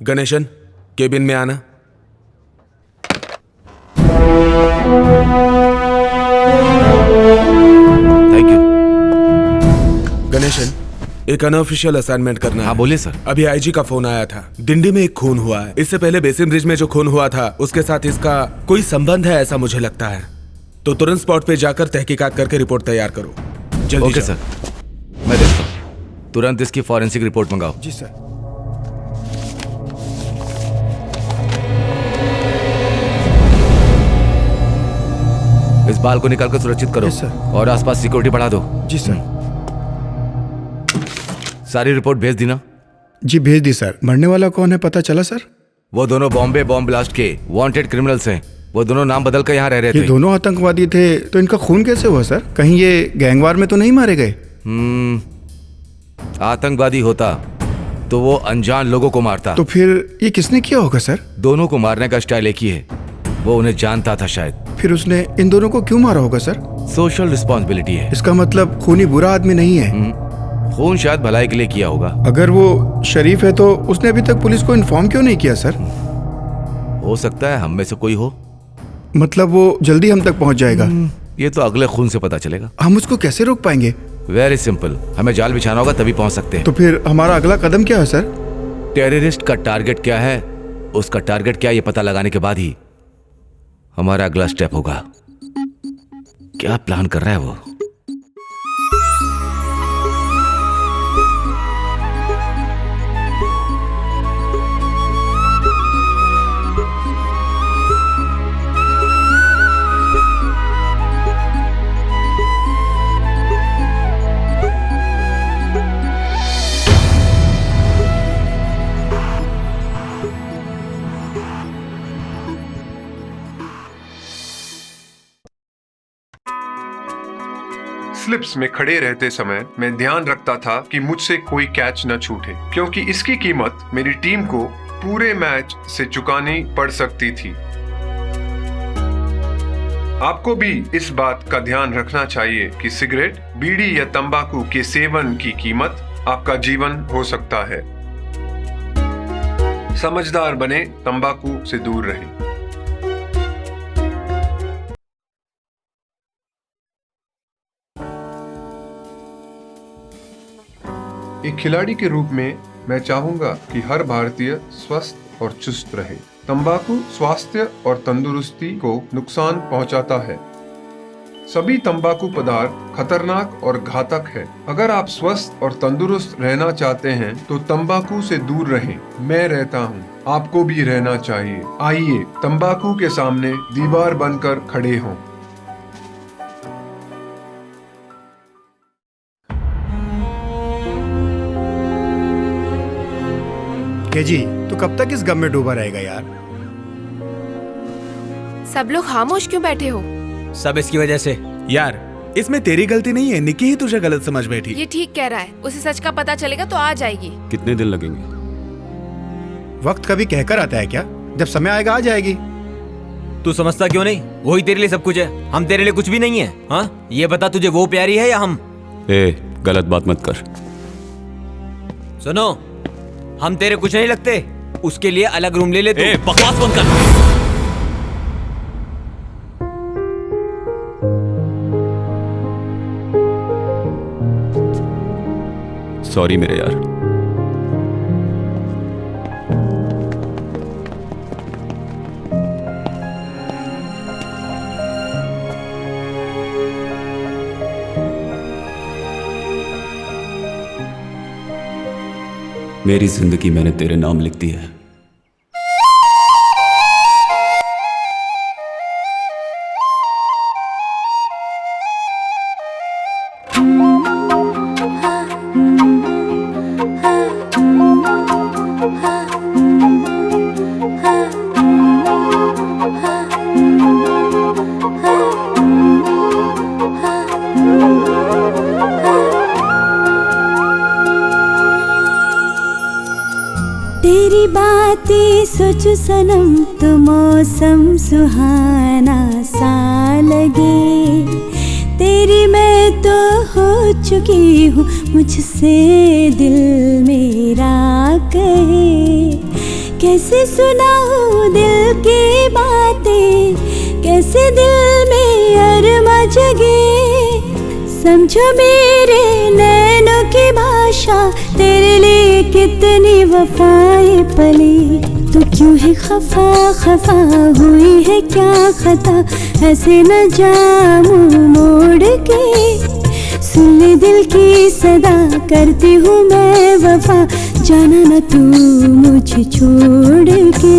गणेशन, केबिन में आना। Thank you. गणेशन, एक अनऑफिशियल असाइनमेंट करना है। हाँ बोलिए सर। अभी आईजी का फोन आया था, डिंडी में एक खून हुआ है। इससे पहले बेसिन ब्रिज में जो खून हुआ था उसके साथ इसका कोई संबंध है ऐसा मुझे लगता है। तो तुरंत स्पॉट पे जाकर तहकीकात करके रिपोर्ट तैयार करो। जल्दी ओके जाओ। सर, मैं देखता हूँ। तुरंत इसकी फॉरेंसिक रिपोर्ट मंगाओ। जी सर। इस बाल को निकाल कर सुरक्षित करो और आसपास सिक्योरिटी बढ़ा दो। जी सर। सारी रिपोर्ट भेज दी ना? जी भेज दी सर। मरने वाला कौन है पता चला सर? वो दोनों बॉम्बे बॉम्ब ब्लास्ट के वांटेड क्रिमिनल्स हैं। वो दोनों नाम बदल कर यहाँ रह रहे थे। ये दोनों आतंकवादी थे, तो इनका खून कैसे हुआ सर? कहीं ये गैंगवार में तो नहीं मारे गए? आतंकवादी होता तो वो अनजान लोगों को मारता। तो फिर ये किसने किया होगा सर? दोनों को मारने का स्टाइल एक ही है, वो उन्हें जानता था शायद। फिर उसने इन दोनों को क्यों मारा होगा सर? सोशल रिस्पॉन्सिबिलिटी है। इसका मतलब खूनी बुरा आदमी नहीं है। खून शायद भलाई के लिए किया होगा। अगर वो शरीफ है तो उसने अभी तक पुलिस को इन्फॉर्म क्यों नहीं किया सर? हो सकता है हम में से कोई हो। मतलब वो जल्दी हम तक पहुंच जाएगा? ये तो अगले खून से पता चलेगा। हम उसको कैसे रोक पाएंगे? वेरी सिंपल, हमें जाल बिछाना होगा तभी पहुंच सकते हैं। तो फिर हमारा अगला कदम क्या है सर? टेररिस्ट का टारगेट क्या है, उसका टारगेट क्या है, ये पता लगाने के बाद ही हमारा अगला स्टेप होगा। क्या प्लान कर रहा है वो? स्लिप्स में खड़े रहते समय मैं ध्यान रखता था कि मुझसे कोई कैच न छूटे, क्योंकि इसकी कीमत मेरी टीम को पूरे मैच से चुकानी पड़ सकती थी। आपको भी इस बात का ध्यान रखना चाहिए कि सिगरेट, बीड़ी या तंबाकू के सेवन की कीमत आपका जीवन हो सकता है। समझदार बने, तंबाकू से दूर रहें। एक खिलाड़ी के रूप में मैं चाहूंगा कि हर भारतीय स्वस्थ और चुस्त रहे। तंबाकू स्वास्थ्य और तंदुरुस्ती को नुकसान पहुंचाता है। सभी तंबाकू पदार्थ खतरनाक और घातक है। अगर आप स्वस्थ और तंदुरुस्त रहना चाहते हैं तो तंबाकू से दूर रहें। मैं रहता हूं, आपको भी रहना चाहिए। आइए तंबाकू के सामने दीवार बनकर खड़े हों। जी तू कब तक इस गम में डूबा रहेगा यार? सब लोग खामोश क्यों बैठे हो? सब इसकी वजह से। यार इसमें तेरी गलती नहीं है, निकी ही तुझे गलत समझ बैठी। ये ठीक कह रहा है, उसे सच का पता चलेगा तो आ जाएगी। कितने दिन लगेंगे? वक्त कभी कहकर आता है क्या? जब समय आएगा आ जाएगी। तू समझता क्यों नहीं? वही तेरे लिए सब कुछ है, हम तेरे लिए कुछ भी नहीं है। हाँ ये बता, तुझे वो प्यारी है या हम? गलत बात मत कर। सुनो, हम तेरे कुछ नहीं लगते, उसके लिए अलग रूम ले ले। बकवास बंद कर। सॉरी मेरे यार। मेरी जिंदगी मैंने तेरे नाम लिख दी है। तेरी बातें सोचो सनम तो मौसम सुहाना सा लगे। तेरी मैं तो हो चुकी हूँ, मुझसे दिल मेरा कहे। कैसे सुनाऊँ दिल की बातें, कैसे दिल में अरमा जगे। समझो मेरे नैनों की भाषा, तेरे लिए कितनी वफाएं पली। तू क्यों है खफा खफा हुई है क्या खता, ऐसे न जामू मोड़ के। सुन ले दिल की सदा, करती हूँ मैं वफा, जाना न तू मुझे छोड़ के।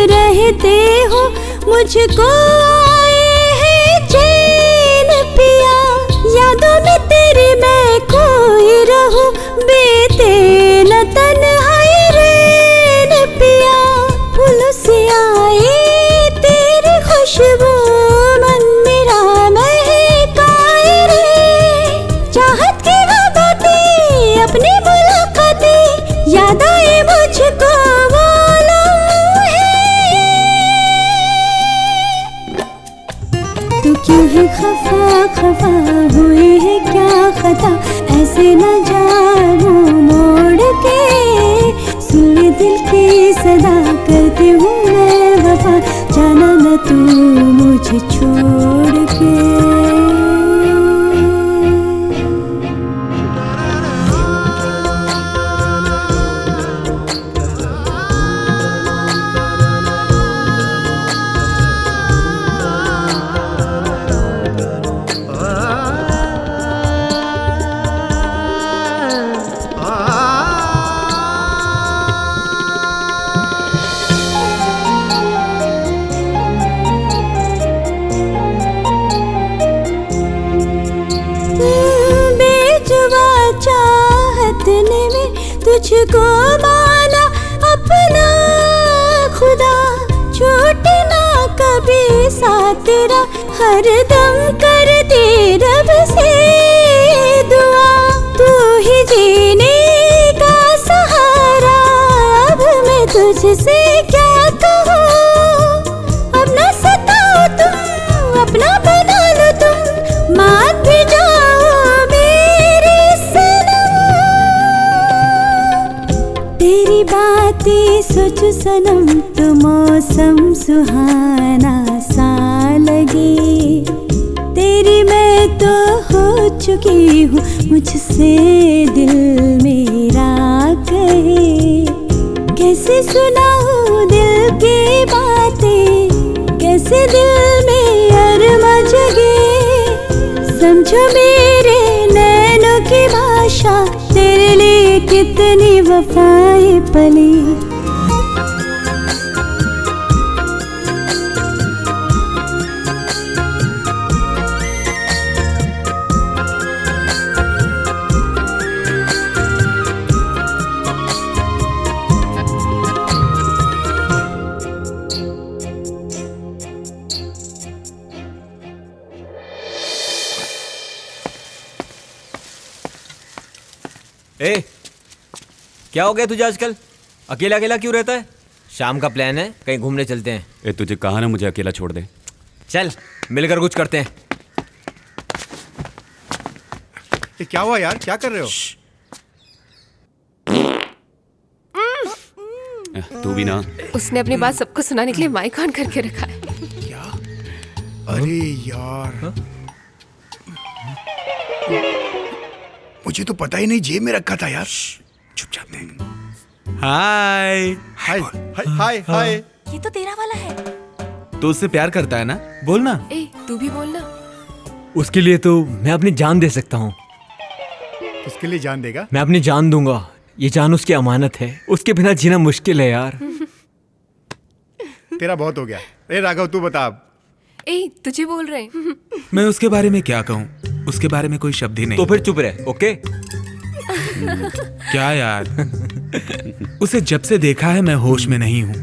रहते हो मुझको आए है चैन पिया, यादों में तेरी मैं खोई रहूं, बीते न तन्हाई रैन पिया। फूलों से आए तेरी खुशबू, मन मेरा महकाए रे। चाहत की वो बातें, अपनी मुलाकातें, याद आए मुझको क्यों है खफा खफा हुई है क्या खता, ऐसे न जाऊं मोड़ के। सुन दिल की सदा, करती हूँ मैं वफा, जाना न तू मुझे छोड़ के। तुझको माना अपना खुदा, छूटे ना कभी साथ तेरा, हर दम करती रब से दुआ। तू ही जीने का सहारा, अब मैं तुझसे क्या कहूँ। अब ना सताओ तुम, अपना बना लो तुम, मान भी जाओ मेरे सनम। तेरी बातें सोचो सनम तो मौसम सुहाना सा लगे। तेरी मैं तो हो चुकी हूँ, मुझसे दिल मेरा कहे। कैसे सुनाऊं दिल की बातें, कैसे दिल में अरमा जगे। समझो मेरे नैनों की भाषा, तेरे लिए कितनी वफाएं पली। ए, क्या हो गया तुझे आजकल? अकेला अकेला क्यों रहता है? शाम का प्लान है, कहीं घूमने चलते हैं। ए, तुझे कहा ना मुझे अकेला छोड़ दे। चल मिलकर कुछ करते हैं। ये क्या हुआ यार, क्या कर रहे हो? तू भी ना। उसने अपनी बात सबको सुनाने के लिए माइक ऑन करके रखा है। अरे यार, मुझे तो पता ही नहीं, जेब में रखा था यार। चुपचाप नहीं। हाय हाय हाय हाय। ये तो तेरा वाला है। तो उससे प्यार करता है ना? बोल ना। ए, तू भी बोलना। उसके लिए तो मैं अपनी जान दे सकता हूँ। उसके लिए जान देगा? मैं अपनी जान दूंगा। ये जान उसकी अमानत है, उसके बिना जीना मुश्किल है यार। तेरा बहुत हो गया। ए राघव, तू बता अब। ए, तुझे बोल रहे हैं। मैं उसके बारे में क्या कहूँ, उसके बारे में कोई शब्द ही नहीं। तो फिर चुप रहे, ओके? क्या यार, उसे जब से देखा है मैं होश में नहीं हूँ।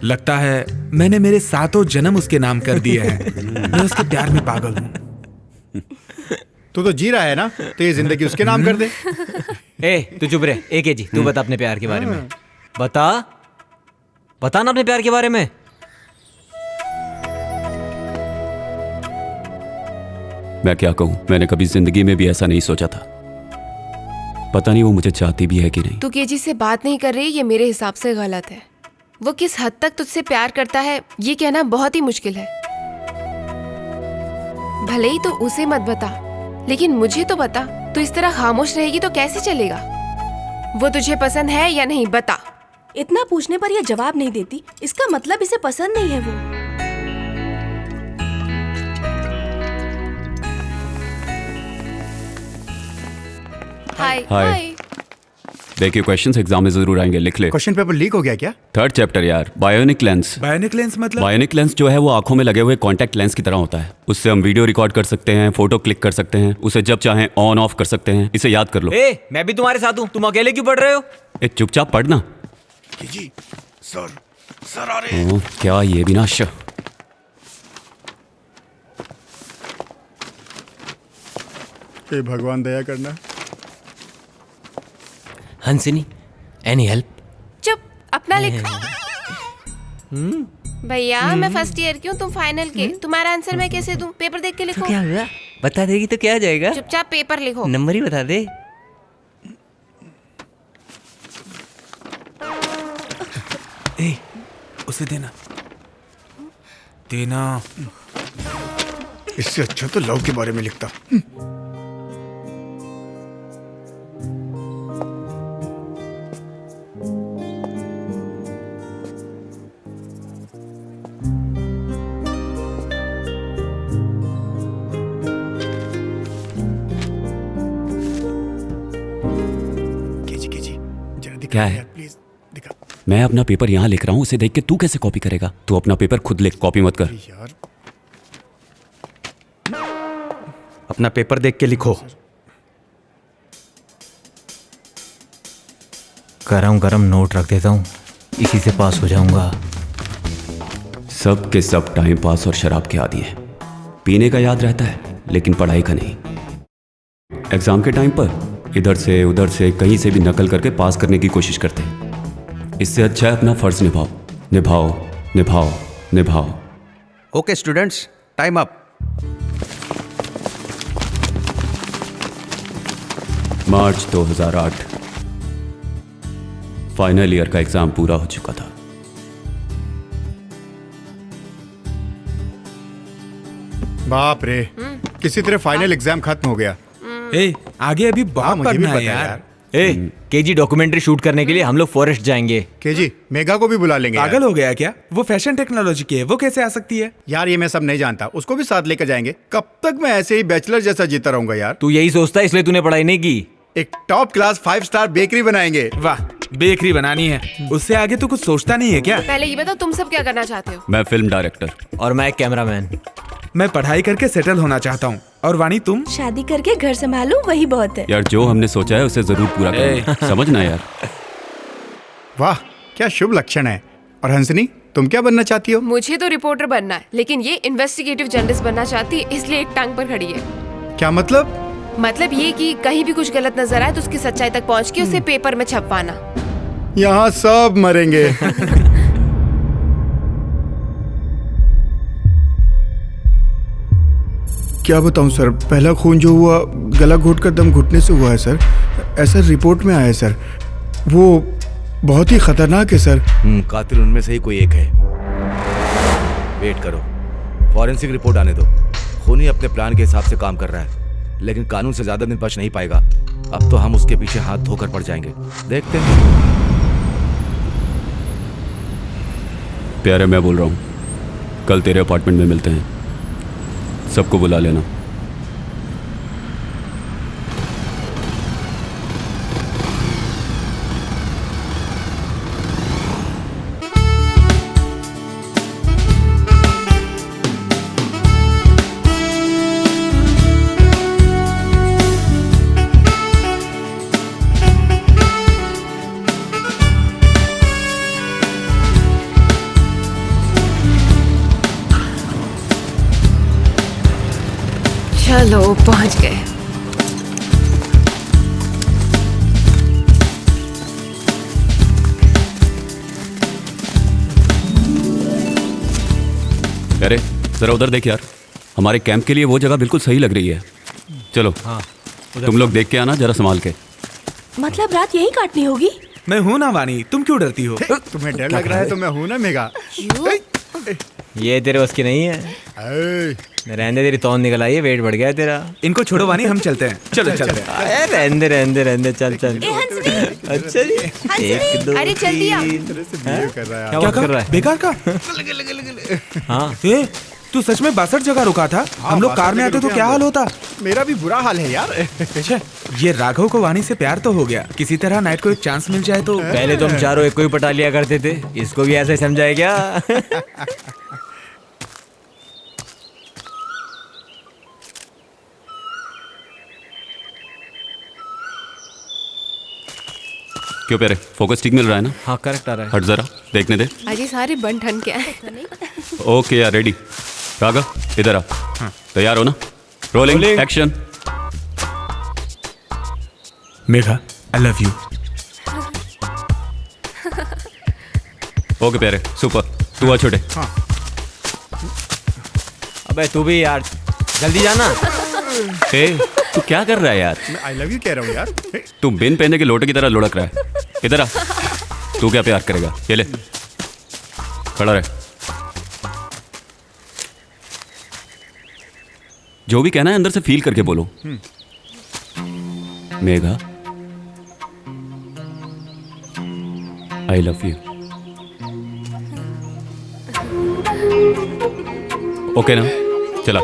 लगता है मैंने मेरे 7 जन्म उसके नाम कर दिए हैं। मैं उसके प्यार में पागल हूँ। तू तो जी रहा है ना, तो ये जिंदगी उसके नाम कर दे। ए, तू चुप रहे। एक जी, तू बता अपने प्यार के बारे में। बता ना अपने प्यार के बारे में। मैं क्या कहूँ, मैंने कभी जिंदगी में भी ऐसा नहीं सोचा था। पता नहीं वो मुझे चाहती भी है कि नहीं। तू केजी से बात नहीं कर रही, ये मेरे हिसाब से गलत है। वो किस हद तक तुझसे प्यार करता है ये कहना बहुत ही मुश्किल है। भले ही तो उसे मत बता, लेकिन मुझे तो बता। तू इस तरह खामोश रहेगी तो कैसे चलेगा? वो तुझे पसंद है या नहीं, बता। इतना पूछने पर ये जवाब नहीं देती, इसका मतलब इसे पसंद नहीं है वो। हाय हाय। देखिए, क्वेश्चंस एग्जाम में जरूर आएंगे, लिख ले। क्वेश्चन पेपर लीक हो गया क्या? 3rd चैप्टर यार, बायोनिक लेंस। बायोनिक लेंस मतलब? बायोनिक लेंस जो है वो आंखों में लगे हुए कॉन्टैक्ट लेंस की तरह होता है। उससे हम वीडियो रिकॉर्ड कर सकते हैं, फोटो क्लिक कर सकते हैं, उसे जब चाहें ऑन ऑफ कर सकते हैं। इसे याद कर लो। ए, मैं भी तुम्हारे साथ हूँ, तुम अकेले क्यों पढ़ रहे हो? ए, चुपचाप पढ़ना। जी सर आ रहे हैं। क्या ये भी ना हे भगवान दया करना। हंसिनी, एनी हेल्प? चुप, अपना लिख। भैया, मैं फर्स्ट ईयर की हूँ, तुम फाइनल के। तुम्हारा आंसर मैं कैसे दूं? पेपर देख के लिखो। तो क्या हुआ? बता देगी तो क्या जाएगा? चुपचाप पेपर लिखो। नंबर ही बता दे। ए, उसे देना। इससे अच्छा तो लव के बारे में लिखता। क्या है? मैं अपना पेपर यहाँ लिख रहा हूँ, उसे देख के तू कैसे कॉपी करेगा? तू अपना पेपर खुद लिख, कॉपी मत कर। अपना पेपर देख के लिखो। गरम नोट रख देता हूँ, इसी से पास हो जाऊंगा। सब के सब टाइम पास और शराब के आदी हैं। पीने का याद रहता है लेकिन पढ़ाई का नहीं। एग्जाम के टाइम पर इधर से उधर से कहीं से भी नकल करके पास करने की कोशिश करते हैं। इससे अच्छा है अपना फर्ज निभाओ, निभाओ, निभाओ, निभाओ। Okay students, time up. मार्च 2008 फाइनल ईयर का एग्जाम पूरा हो चुका था। बाप रे, किसी तरह फाइनल एग्जाम खत्म हो गया। ए, आगे अभी बहुत पढ़ना है यार। केजी डॉक्यूमेंट्री शूट करने के लिए हम लोग फॉरेस्ट जाएंगे। केजी मेगा को भी बुला लेंगे। पागल हो गया क्या? वो फैशन टेक्नोलॉजी की है, वो कैसे आ सकती है? यार ये मैं सब नहीं जानता, उसको भी साथ लेकर जाएंगे। कब तक मैं ऐसे ही बैचलर जैसा जीता रहूंगा यार? तू यही सोचता है इसलिए तूने पढ़ाई नहीं की। एक टॉप क्लास 5 स्टार बेकरी बनाएंगे। वाह, बेकरी बनानी है, उससे आगे तो कुछ सोचता नहीं है क्या? पहले ये बताओ तुम सब क्या करना चाहते हो? मैं फिल्म डायरेक्टर। और मैं कैमरामैन। मैं पढ़ाई करके सेटल होना चाहता हूँ। और वाणी तुम? शादी करके घर संभालूं, वही बहुत है। यार जो हमने सोचा है उसे जरूर पूरा करें, समझना यार। वाह क्या शुभ लक्षण है। और हंसनी तुम क्या बनना चाहती हो? मुझे तो रिपोर्टर बनना है, लेकिन ये इन्वेस्टिगेटिव जर्नलिस्ट बनना चाहती है, इसलिए एक टांग पर खड़ी है। क्या मतलब? मतलब ये कि कहीं भी कुछ गलत नजर आए तो उसकी सच्चाई तक पहुंच के उसे पेपर में छपवाना। यहाँ सब मरेंगे। क्या बताऊं सर, पहला खून जो हुआ गला घोटकर दम घुटने से हुआ है सर, ऐसा रिपोर्ट में आया है सर। वो बहुत ही खतरनाक है सर। कातिल उनमें से ही कोई एक है। वेट करो, फॉरेंसिक रिपोर्ट आने दो। खूनी अपने प्लान के हिसाब से काम कर रहा है, लेकिन कानून से ज्यादा दिन बच नहीं पाएगा। अब तो हम उसके पीछे हाथ धोकर पड़ जाएंगे। देखते हैं। प्यारे मैं बोल रहा हूँ, कल तेरे अपार्टमेंट में मिलते हैं, सबको बुला लेना। चलो पहुंच गए। अरे जरा उधर देख यार, हमारे कैंप के लिए वो जगह बिल्कुल सही लग रही है। चलो हाँ, तुम लोग देख के आना जरा संभाल के। मतलब रात यही काटनी होगी? मैं हूँ ना वाणी, तुम क्यों डरती हो? तुम्हें डर लग रहा है तो मैं हूँ ना मेगा। ये तेरे बस की नहीं है। रहने तेरी तौन निकल आई है, वेट बढ़ गया है तेरा। इनको छोड़ो वाणी, हम चलते हैं। चलो चलते हैं। रहने चल चल। अच्छा जी, एक दो अरे जल्दी आ। क्या कर रहा है? बेकार का? हाँ तू सच में 62 जगह रुका था? हम लोग कार में आते तो क्या हाल होता? मेरा भी बुरा हाल है यार। अच्छा, ये राघव को वाणी से प्यार तो हो गया, किसी तरह नाइट को एक चांस मिल जाए तो। पहले तो हम चारों एक को ही पटा लिया करते थे, इसको भी ऐसे समझाए क्या? क्यों प्यारे, फोकस ठीक मिल रहा है ना? हाँ करेक्ट आ रहा है। हट जरा देखने दे। अजी सारे बन ठन के आए। ओके यार, रेडी। राघव इधर आ। तैयार हो ना? Rolling action. Megha I love you. Okay प्यारे, सुपर। तू आ छोटे। अबे तू भी यार, जल्दी जाना। ए, तू क्या कर रहा है यार? मैं आई लव यू कह रहा हूँ यार। तू बिन पहने के लोटे की तरह लुढ़क रहा है। इधर आ। तू क्या प्यार करेगा? ये ले, खड़ा रहे। जो भी कहना है अंदर से फील करके बोलो। Megha I love you. Okay ना? चला।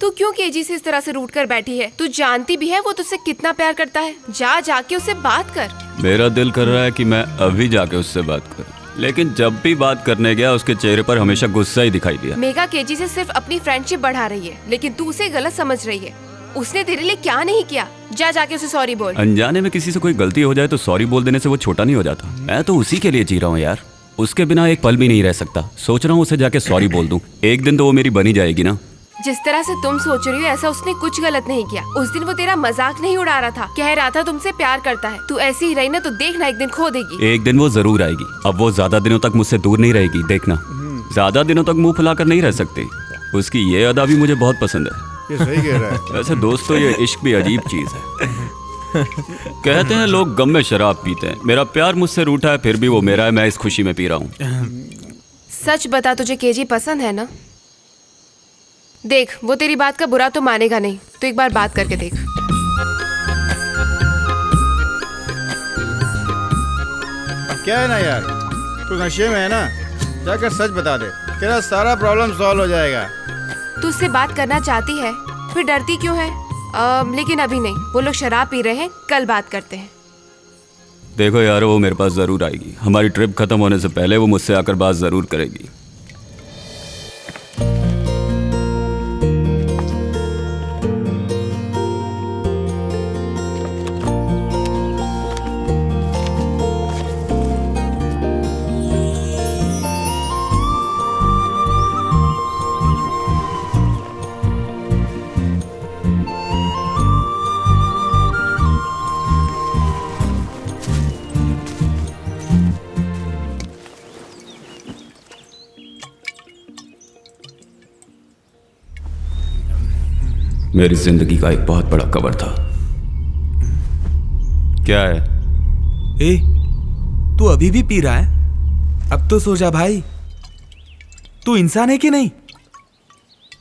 तू क्यों केजी से इस तरह से रूठ कर बैठी है? तू जानती भी है वो तुझसे कितना प्यार करता है। जा जाके उससे बात कर। मेरा दिल कर रहा है कि मैं अभी जाके उससे बात करूं, लेकिन जब भी बात करने गया उसके चेहरे पर हमेशा गुस्सा ही दिखाई दिया। मेघा केजी से सिर्फ अपनी फ्रेंडशिप बढ़ा रही है, लेकिन तू उसे गलत समझ रही है। उसने तेरे लिए क्या नहीं किया? जा जाके उसे सॉरी बोल। अनजाने में किसी से कोई गलती हो जाए तो सॉरी बोल देने से वो छोटा नहीं हो जाता। मैं तो उसी के लिए जी रहा हूँ यार, उसके बिना एक पल भी नहीं रह सकता। सोच रहा हूँ उसे जाके सॉरी बोल दूं, एक दिन तो वो मेरी बनी जाएगी ना। जिस तरह से तुम सोच रही हो ऐसा उसने कुछ गलत नहीं किया। उस दिन वो तेरा मजाक नहीं उड़ा रहा था, कह रहा था तुमसे प्यार करता है। तू ऐसी ही रही ना तो देखना एक दिन खो देगी। एक दिन वो जरूर आएगी। अब वो ज्यादा दिनों तक मुझसे दूर नहीं रहेगी, देखना। ज्यादा दिनों तक मुंह फुलाकर नहीं रह सकती। उसकी ये अदा भी मुझे बहुत पसंद है। ये सही कह रहा है। वैसे दोस्तों, ये इश्क भी अजीब चीज है। कहते हैं लोग गम में शराब पीते हैं। मेरा प्यार मुझसे रूठा है, फिर भी वो मेरा है। मैं इस खुशी में पी रहा हूँ। सच बता, तुझे केजी पसंद है ना? देख, वो तेरी बात का बुरा तो मानेगा नहीं, तो एक बार बात करके देख। क्या है ना यार, तू नशे में है ना, जाकर सच बता दे, तेरा सारा प्रॉब्लम सॉल्व हो जाएगा। तू उससे बात करना चाहती है, फिर डरती क्यों है? लेकिन अभी नहीं, वो लोग शराब पी रहे हैं, कल बात करते हैं। देखो यार, वो मेरे पास ज़रूर आएगी। हमारी ट्रिप ख़त्म होने से पहले वो मुझसे आकर बात ज़रूर करेगी। मेरी जिंदगी का एक बहुत बड़ा कवर था। क्या है? ए, तू अभी भी पी रहा है? अब तो सो जा भाई। तू इंसान है कि नहीं?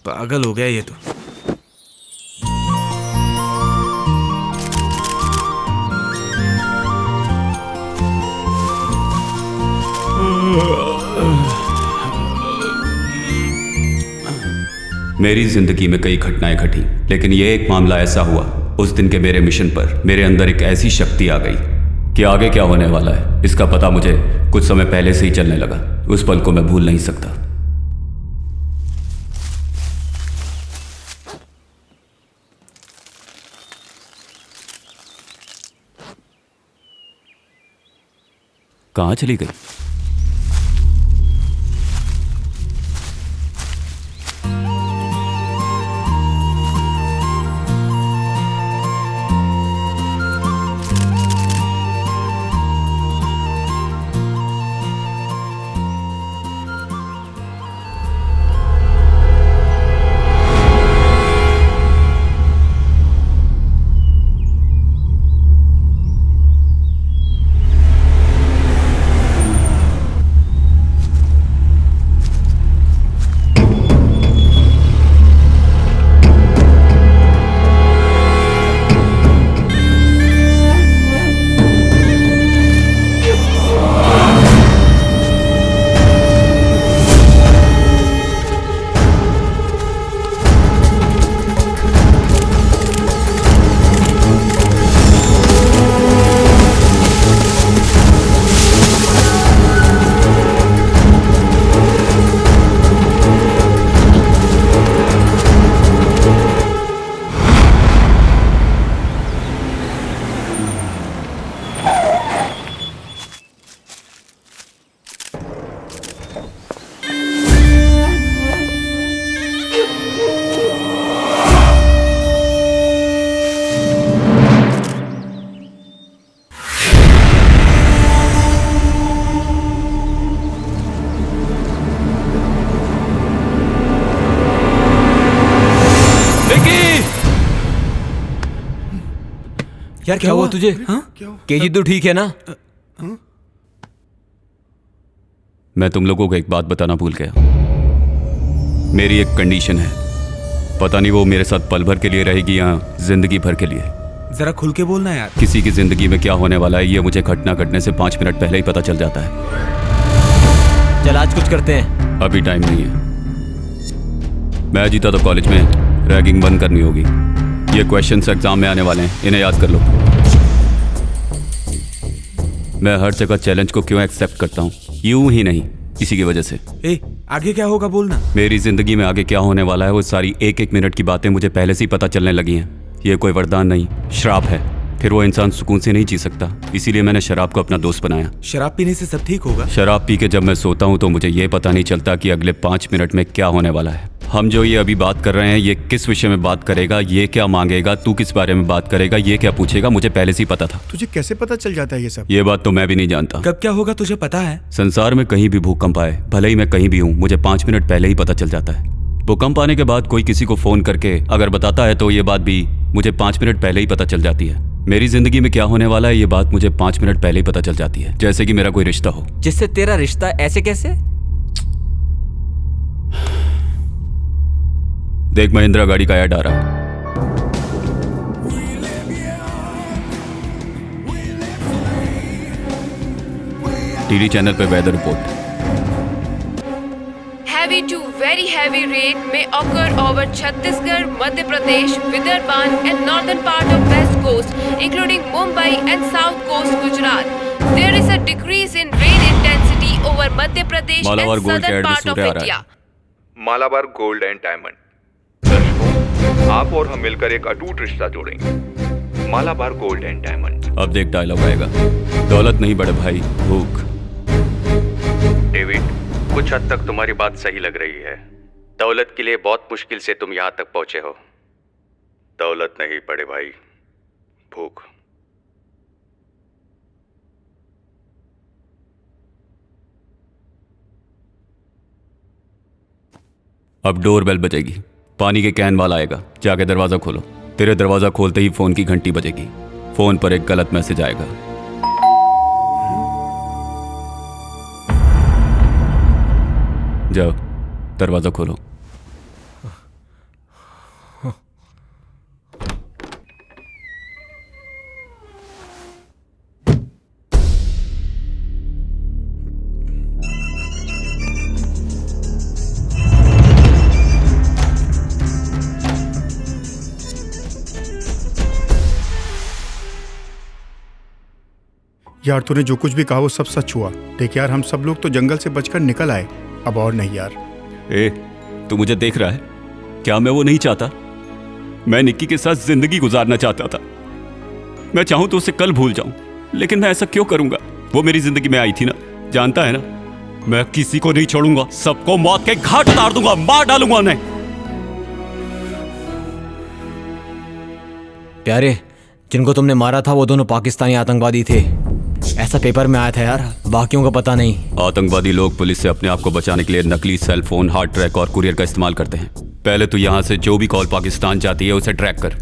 पागल हो गया ये तो। मेरी जिंदगी में कई घटनाएं घटी, लेकिन यह एक मामला ऐसा हुआ। उस दिन के मेरे मिशन पर मेरे अंदर एक ऐसी शक्ति आ गई कि आगे क्या होने वाला है इसका पता मुझे कुछ समय पहले से ही चलने लगा। उस पल को मैं भूल नहीं सकता। कहां चली गई? यार क्या हुआ तुझे? केजी तो ठीक है ना? मैं तुम लोगों को एक बात बताना भूल गया। मेरी एक कंडीशन है। पता नहीं वो मेरे साथ पल भर के लिए रहेगी या जिंदगी भर के लिए। जरा खुल के बोलना यार। किसी की जिंदगी में क्या होने वाला है ये मुझे घटना घटने से 5 मिनट पहले ही पता चल जाता है। चल आज कुछ करते हैं। अभी टाइम नहीं है। मैं जीता तो कॉलेज में रैगिंग बंद करनी होगी। ये क्वेश्चंस एग्जाम में आने वाले हैं, इन्हें याद कर लो। मैं हर जगह चैलेंज को क्यों एक्सेप्ट करता हूँ? यूं ही नहीं, इसी की वजह से। ए, आगे क्या होगा बोलना। मेरी जिंदगी में आगे क्या होने वाला है वो सारी एक एक मिनट की बातें मुझे पहले से ही पता चलने लगी हैं। ये कोई वरदान नहीं, श्राप है। फिर वो इंसान सुकून से नहीं जी सकता, इसीलिए मैंने शराब को अपना दोस्त बनाया। शराब पीने से सब ठीक होगा? शराब पी के जब मैं सोता हूँ तो मुझे ये पता नहीं चलता कि अगले 5 मिनट में क्या होने वाला है। हम जो ये अभी बात कर रहे हैं, ये किस विषय में बात करेगा, ये क्या मांगेगा, तू किस बारे में बात करेगा, ये क्या पूछेगा, मुझे पहले से ही पता था। तुझे कैसे पता चल जाता है ये सब? ये बात तो मैं भी नहीं जानता। कब क्या होगा तुझे पता है? संसार में कहीं भी भूकंप आए, भले ही मैं कहीं भी हूँ, मुझे 5 मिनट पहले ही पता चल जाता है। भूकंप आने के बाद कोई किसी को फोन करके अगर बताता है तो ये बात भी मुझे 5 मिनट पहले ही पता चल जाती है। मेरी जिंदगी में क्या होने वाला है ये बात मुझे 5 मिनट पहले ही पता चल जाती है, जैसे कि मेरा कोई रिश्ता हो। जिससे तेरा रिश्ता ऐसे कैसे? देख महिंद्रा गाड़ी का ऐड आ रहा है। टीवी चैनल पे weather report. Heavy to very heavy rain may occur over Chhattisgarh, Madhya Pradesh, Vidarbhan and northern part of West Coast, including Mumbai and South Coast Gujarat. There is a decrease in rain intensity over Madhya Pradesh Malabar and gold के southern add में part of सूर्य आ रहा India. है। Malabar gold and diamond. दर्शकों, आप और हम मिलकर एक अटूट रिश्ता जोड़ेंगे। Malabar gold and diamond. अब देख डायलॉग आएगा। दौलत नहीं बड़े भाई, भूख। डेविड, कुछ हद तक तुम्हारी बात सही लग रही है। दौलत के लिए बहुत मुश्किल से तुम यहाँ तक पहुंचे हो। दौलत नहीं बड़े भाई, भूख। अब डोर बेल बजेगी, पानी के कैन वाला आएगा, जाके दरवाजा खोलो। तेरे दरवाजा खोलते ही फोन की घंटी बजेगी। फोन पर एक गलत मैसेज आएगा। जाओ दरवाजा खोलो। यार तूने जो कुछ भी कहा वो सब सच हुआ। देख यार, हम सब लोग तो जंगल से बचकर निकल आए, अब और नहीं यार। ए, तू मुझे देख रहा है? क्या मैं वो नहीं चाहता? मैं निक्की के साथ जिंदगी गुजारना चाहता था। मैं चाहूं तो उसे कल भूल जाऊं, लेकिन मैं ऐसा क्यों करूंगा? वो मेरी जिंदगी में आई थी ना, जानता है ना? मैं किसी को नहीं छोड़ूंगा, सबको मौत के घाट उतार दूंगा, मार डालूंगा उन्हें। प्यारे, जिनको तुमने मारा था वो दोनों पाकिस्तानी आतंकवादी थे, ऐसा पेपर में आया था यार, बाकियों का पता नहीं। आतंकवादी लोग पुलिस से अपने आप को बचाने के लिए नकली सेल फोन, हार्ड ट्रैक और कुरियर का इस्तेमाल करते हैं। पहले तो यहाँ से जो भी कॉल पाकिस्तान जाती है उसे ट्रैक कर।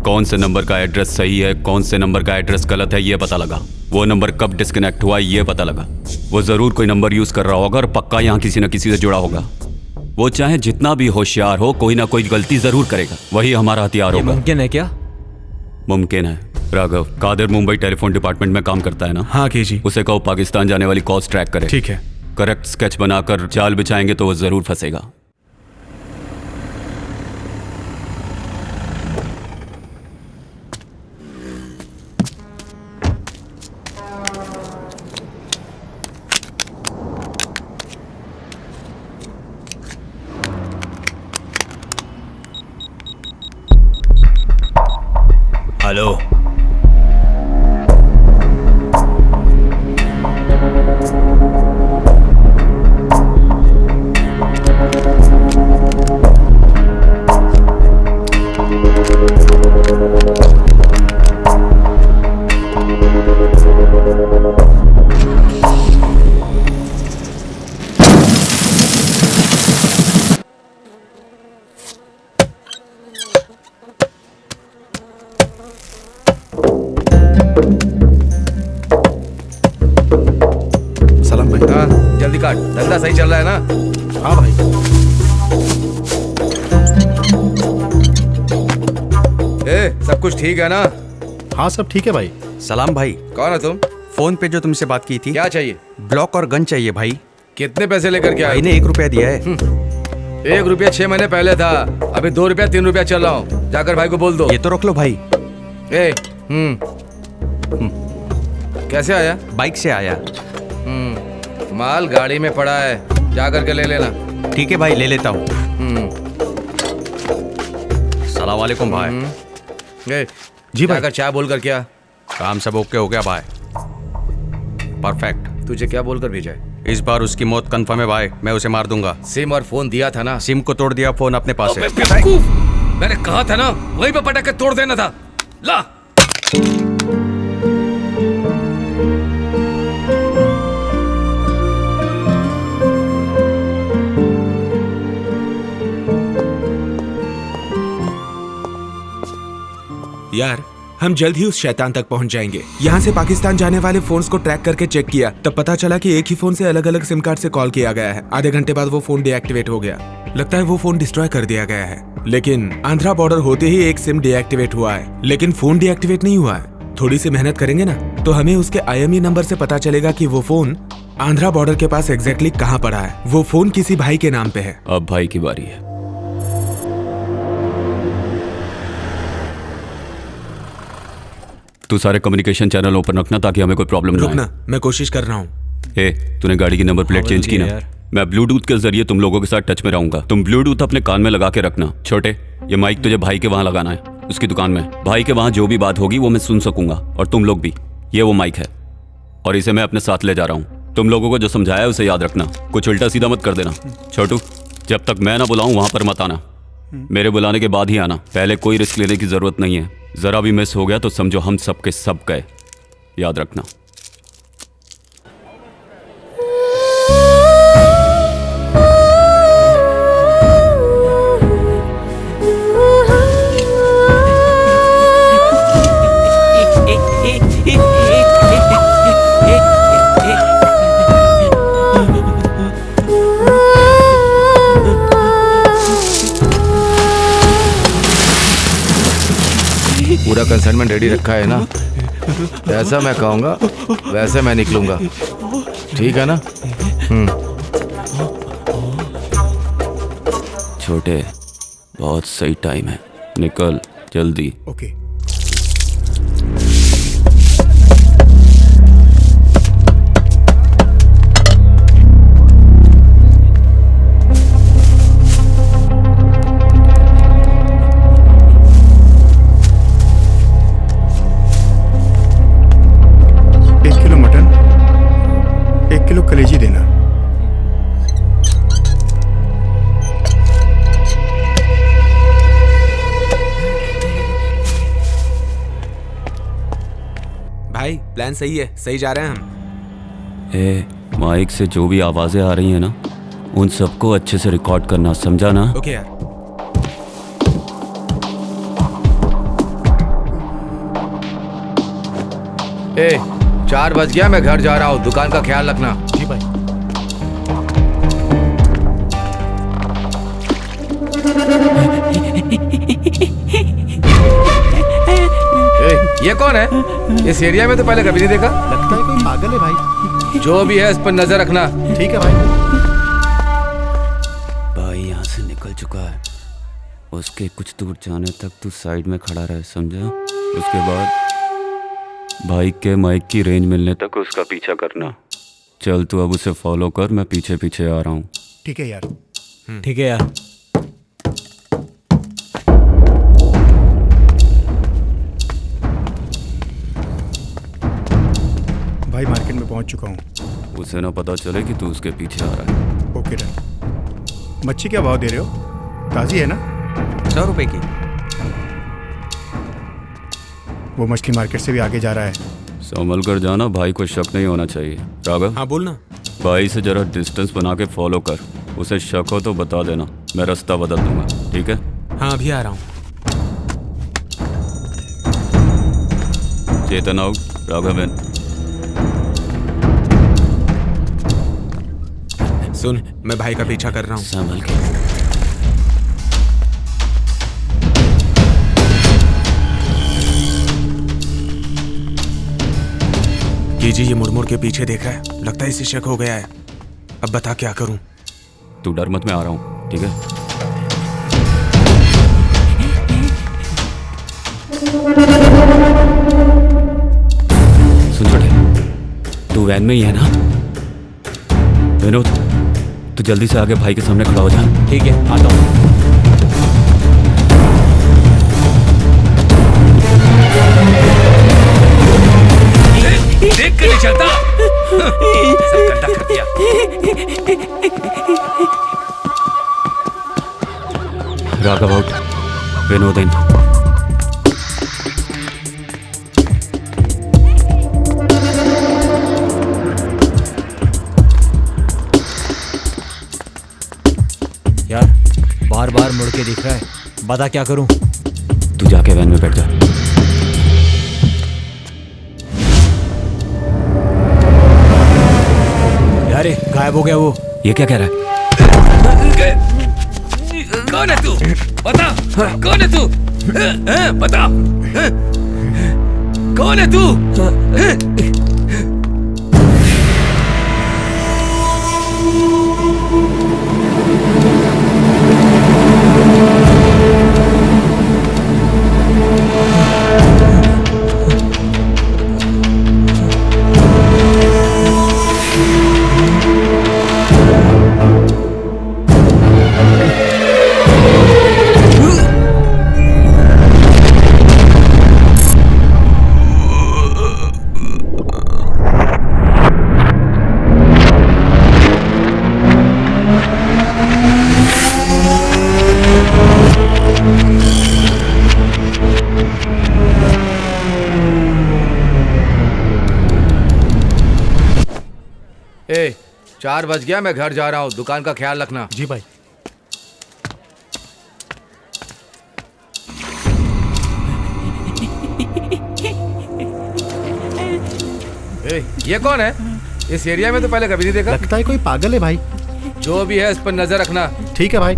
कौन से नंबर का एड्रेस सही है, कौन से नंबर का एड्रेस गलत है, ये पता लगा। वो नंबर कब डिस्कनेक्ट हुआ ये पता लगा। वो जरूर कोई नंबर यूज कर रहा होगा और पक्का यहाँ किसी न किसी से जुड़ा होगा। वो चाहे जितना भी होशियार हो, कोई ना कोई गलती जरूर करेगा। वही हमारा हथियार होगा। मुमकिन है क्या? मुमकिन है। राघव, कादिर मुंबई टेलीफोन डिपार्टमेंट में काम करता है ना? हाँ जी। उसे कहो पाकिस्तान जाने वाली कॉल्स ट्रैक करे। ठीक है। करेक्ट स्केच बनाकर जाल बिछाएंगे तो वो जरूर फंसेगा। हेलो, सलाम भाई। हाँ, जल्दी काट, धंधा सही चल रहा है ना? हाँ भाई। सब कुछ ठीक है ना? हाँ सब ठीक है भाई। सलाम भाई। कौन है तुम? फोन पे जो तुमसे बात की थी। क्या चाहिए? ब्लॉक और गन चाहिए भाई। कितने पैसे लेकर के आए? भाई ने 1 रुपया दिया है। 1 रुपया 6 महीने पहले था, अभी 2 रुपया 3 रुपया चल रहा हूँ। जाकर भाई को बोल दो। ये तो रोक लो भाई। कैसे आया? बाइक से आया। माल गाड़ी में पड़ा है, जाकर के ले लेना। ठीक है भाई, ले लेता हूँ। सलाम वालेकुम भाई। जी भाई। जाकर चाय बोलकर क्या? काम सब ओके हो गया भाई। परफेक्ट। तुझे क्या बोलकर भेजा है? इस बार उसकी मौत कंफर्म है भाई, मैं उसे मार दूंगा। सिम और फोन दिया था ना? सिम को तोड़ दिया, फोन अपने पास है। मैंने कहा था ना, वहीं पे पटक के तोड़ देना था। ला। यार, हम जल्द ही उस शैतान तक पहुंच जाएंगे। यहाँ से पाकिस्तान जाने वाले फोन्स को ट्रैक करके चेक किया, तब पता चला कि एक ही फोन से अलग अलग सिम कार्ड से कॉल किया गया है। आधे घंटे बाद वो फोन डीएक्टिवेट हो गया। लगता है वो फोन डिस्ट्रॉय कर दिया गया है, लेकिन आंध्रा बॉर्डर होते ही एक सिम डीएक्टिवेट हुआ है, लेकिन फोन डीएक्टिवेट नहीं हुआ है। थोड़ी सी मेहनत करेंगे ना तो हमें उसके IME नंबर से पता चलेगा कि वो फोन आंध्रा बॉर्डर के पास एग्जैक्टली कहाँ पड़ा है। वो फोन किसी भाई के नाम पे है। अब भाई की बारी है। तू सारे कम्युनिकेशन चैनल ओपन रखना ताकि हमें कोई प्रॉब्लम ना रुकना, मैं कोशिश कर रहा हूँ। तूने गाड़ी की नंबर प्लेट चेंज की ना? मैं ब्लूटूथ के जरिए तुम लोगों के साथ टच में रहूंगा। तुम ब्लूटूथ अपने कान में लगा के रखना। छोटे, ये माइक तुझे भाई के वहां लगाना है, उसकी दुकान में। भाई के वहां जो भी बात होगी वो मैं सुन सकूंगा, और तुम लोग भी। ये वो माइक है और इसे मैं अपने साथ ले जा रहा हूँ। तुम लोगों को जो समझाया है उसे याद रखना, कुछ उल्टा सीधा मत कर देना। छोटू, जब तक मैं ना बुलाऊं वहां पर मत आना, मेरे बुलाने के बाद ही आना। पहले कोई रिस्क लेने की जरूरत नहीं है। जरा भी मिस हो गया तो समझो हम सब के सब गए, याद रखना। पूरा कंसाइनमेंट रेडी रखा है ना? जैसा मैं कहूँगा वैसे मैं निकलूंगा, ठीक है ना? छोटे, बहुत सही टाइम है, निकल जल्दी। ओके। कलेजी देना। भाई प्लान सही है, सही जा रहे हैं हम। माइक से जो भी आवाजें आ रही हैं ना, उन सबको अच्छे से रिकॉर्ड करना, समझा ना? ओके यार। ए 4 बज गया, मैं घर जा रहा हूँ, दुकान का ख्याल रखना। जी भाई। ये कौन है? इस एरिया में तो पहले कभी नहीं देखा। लगता है कोई पागल है भाई। जो भी है इस पर नजर रखना। ठीक है भाई। भाई यहाँ से निकल चुका है, उसके कुछ दूर जाने तक तू साइड में खड़ा रहे, समझा? उसके बाद बाइक के माइक की रेंज मिलने तक उसका पीछा करना। चल तू अब उसे फॉलो कर, मैं पीछे पीछे आ रहा हूँ। ठीक है यार। ठीक है यार। भाई मार्केट में पहुंच चुका हूँ। उसे ना पता चले कि तू उसके पीछे आ रहा है। Okay done. मच्छी क्या भाव दे रहे हो? ताज़ी है ना? 100 रुपए की। वो मछली मार्केट से भी आगे जा रहा है। संभल कर जाना, भाई को शक नहीं होना चाहिए। राघव। हाँ बोलना। भाई से जरा डिस्टेंस बना के फॉलो कर, उसे शक हो तो बता देना, मैं रास्ता बदल दूंगा, ठीक है? हाँ अभी आ रहा हूँ। चेतन आउट, राघवन। सुन, मैं भाई का पीछा कर रहा हूँ। संभल के। कीजी ये मुड़ के पीछे देख रहा है, लगता है इसे शक हो गया है। अब बता क्या करूं? तू डर मत, मैं आ रहा हूं, ठीक है? सुन छोटे, तू वैन में ही है ना? विनोद, तू जल्दी से आगे भाई के सामने खड़ा हो जा। ठीक है, आता हूँ। देख कर नहीं चलता। सब गंदा कर दिया। राघव आउट, विनोद इन। यार बार बार मुड़ के दिख रहा है, बता क्या करूं? तू जाके वैन में बैठ जा। अरे गायब हो गया वो। ये क्या कह रहा है? कौन है तू? बता, कौन है तू? बता, कौन है तू? ए, 4 बज गया, मैं घर जा रहा हूँ। दुकान का ख्याल रखना। जी भाई। ए, ये कौन है? इस एरिया में तो पहले कभी नहीं देखा। लगता है कोई पागल है भाई। जो भी है इस पर नजर रखना। ठीक है भाई।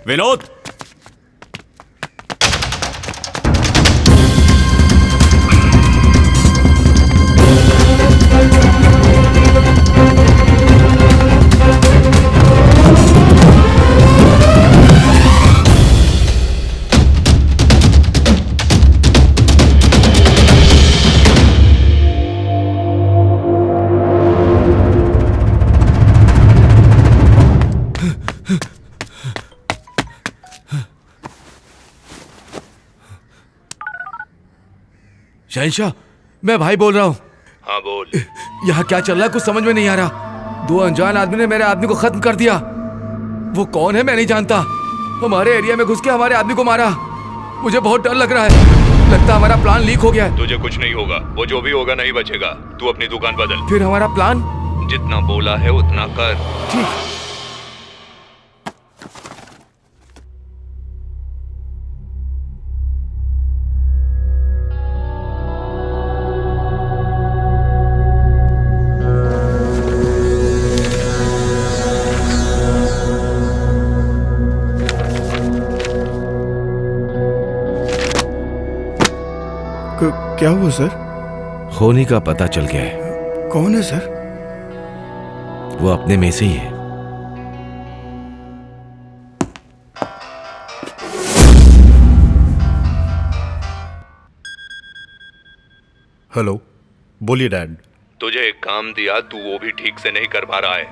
विनोद, शहंशाह, मैं भाई बोल रहा हूँ। हाँ बोल। यहाँ क्या चल रहा है कुछ समझ में नहीं आ रहा। 2 अनजान आदमी ने मेरे आदमी को खत्म कर दिया। वो कौन है मैं नहीं जानता। हमारे एरिया में घुस के हमारे आदमी को मारा। मुझे बहुत डर लग रहा है। लगता है हमारा प्लान लीक हो गया है। तुझे कुछ नहीं होगा, वो जो भी होगा नहीं बचेगा। तू अपनी दुकान बदल। फिर हमारा प्लान? जितना बोला है उतना कर। ठीक। क्या हुआ सर? होनी का पता चल गया है। कौन है सर? वो अपने में से ही है। हेलो, बोलिए डैड। तुझे एक काम दिया, तू वो भी ठीक से नहीं कर पा रहा है।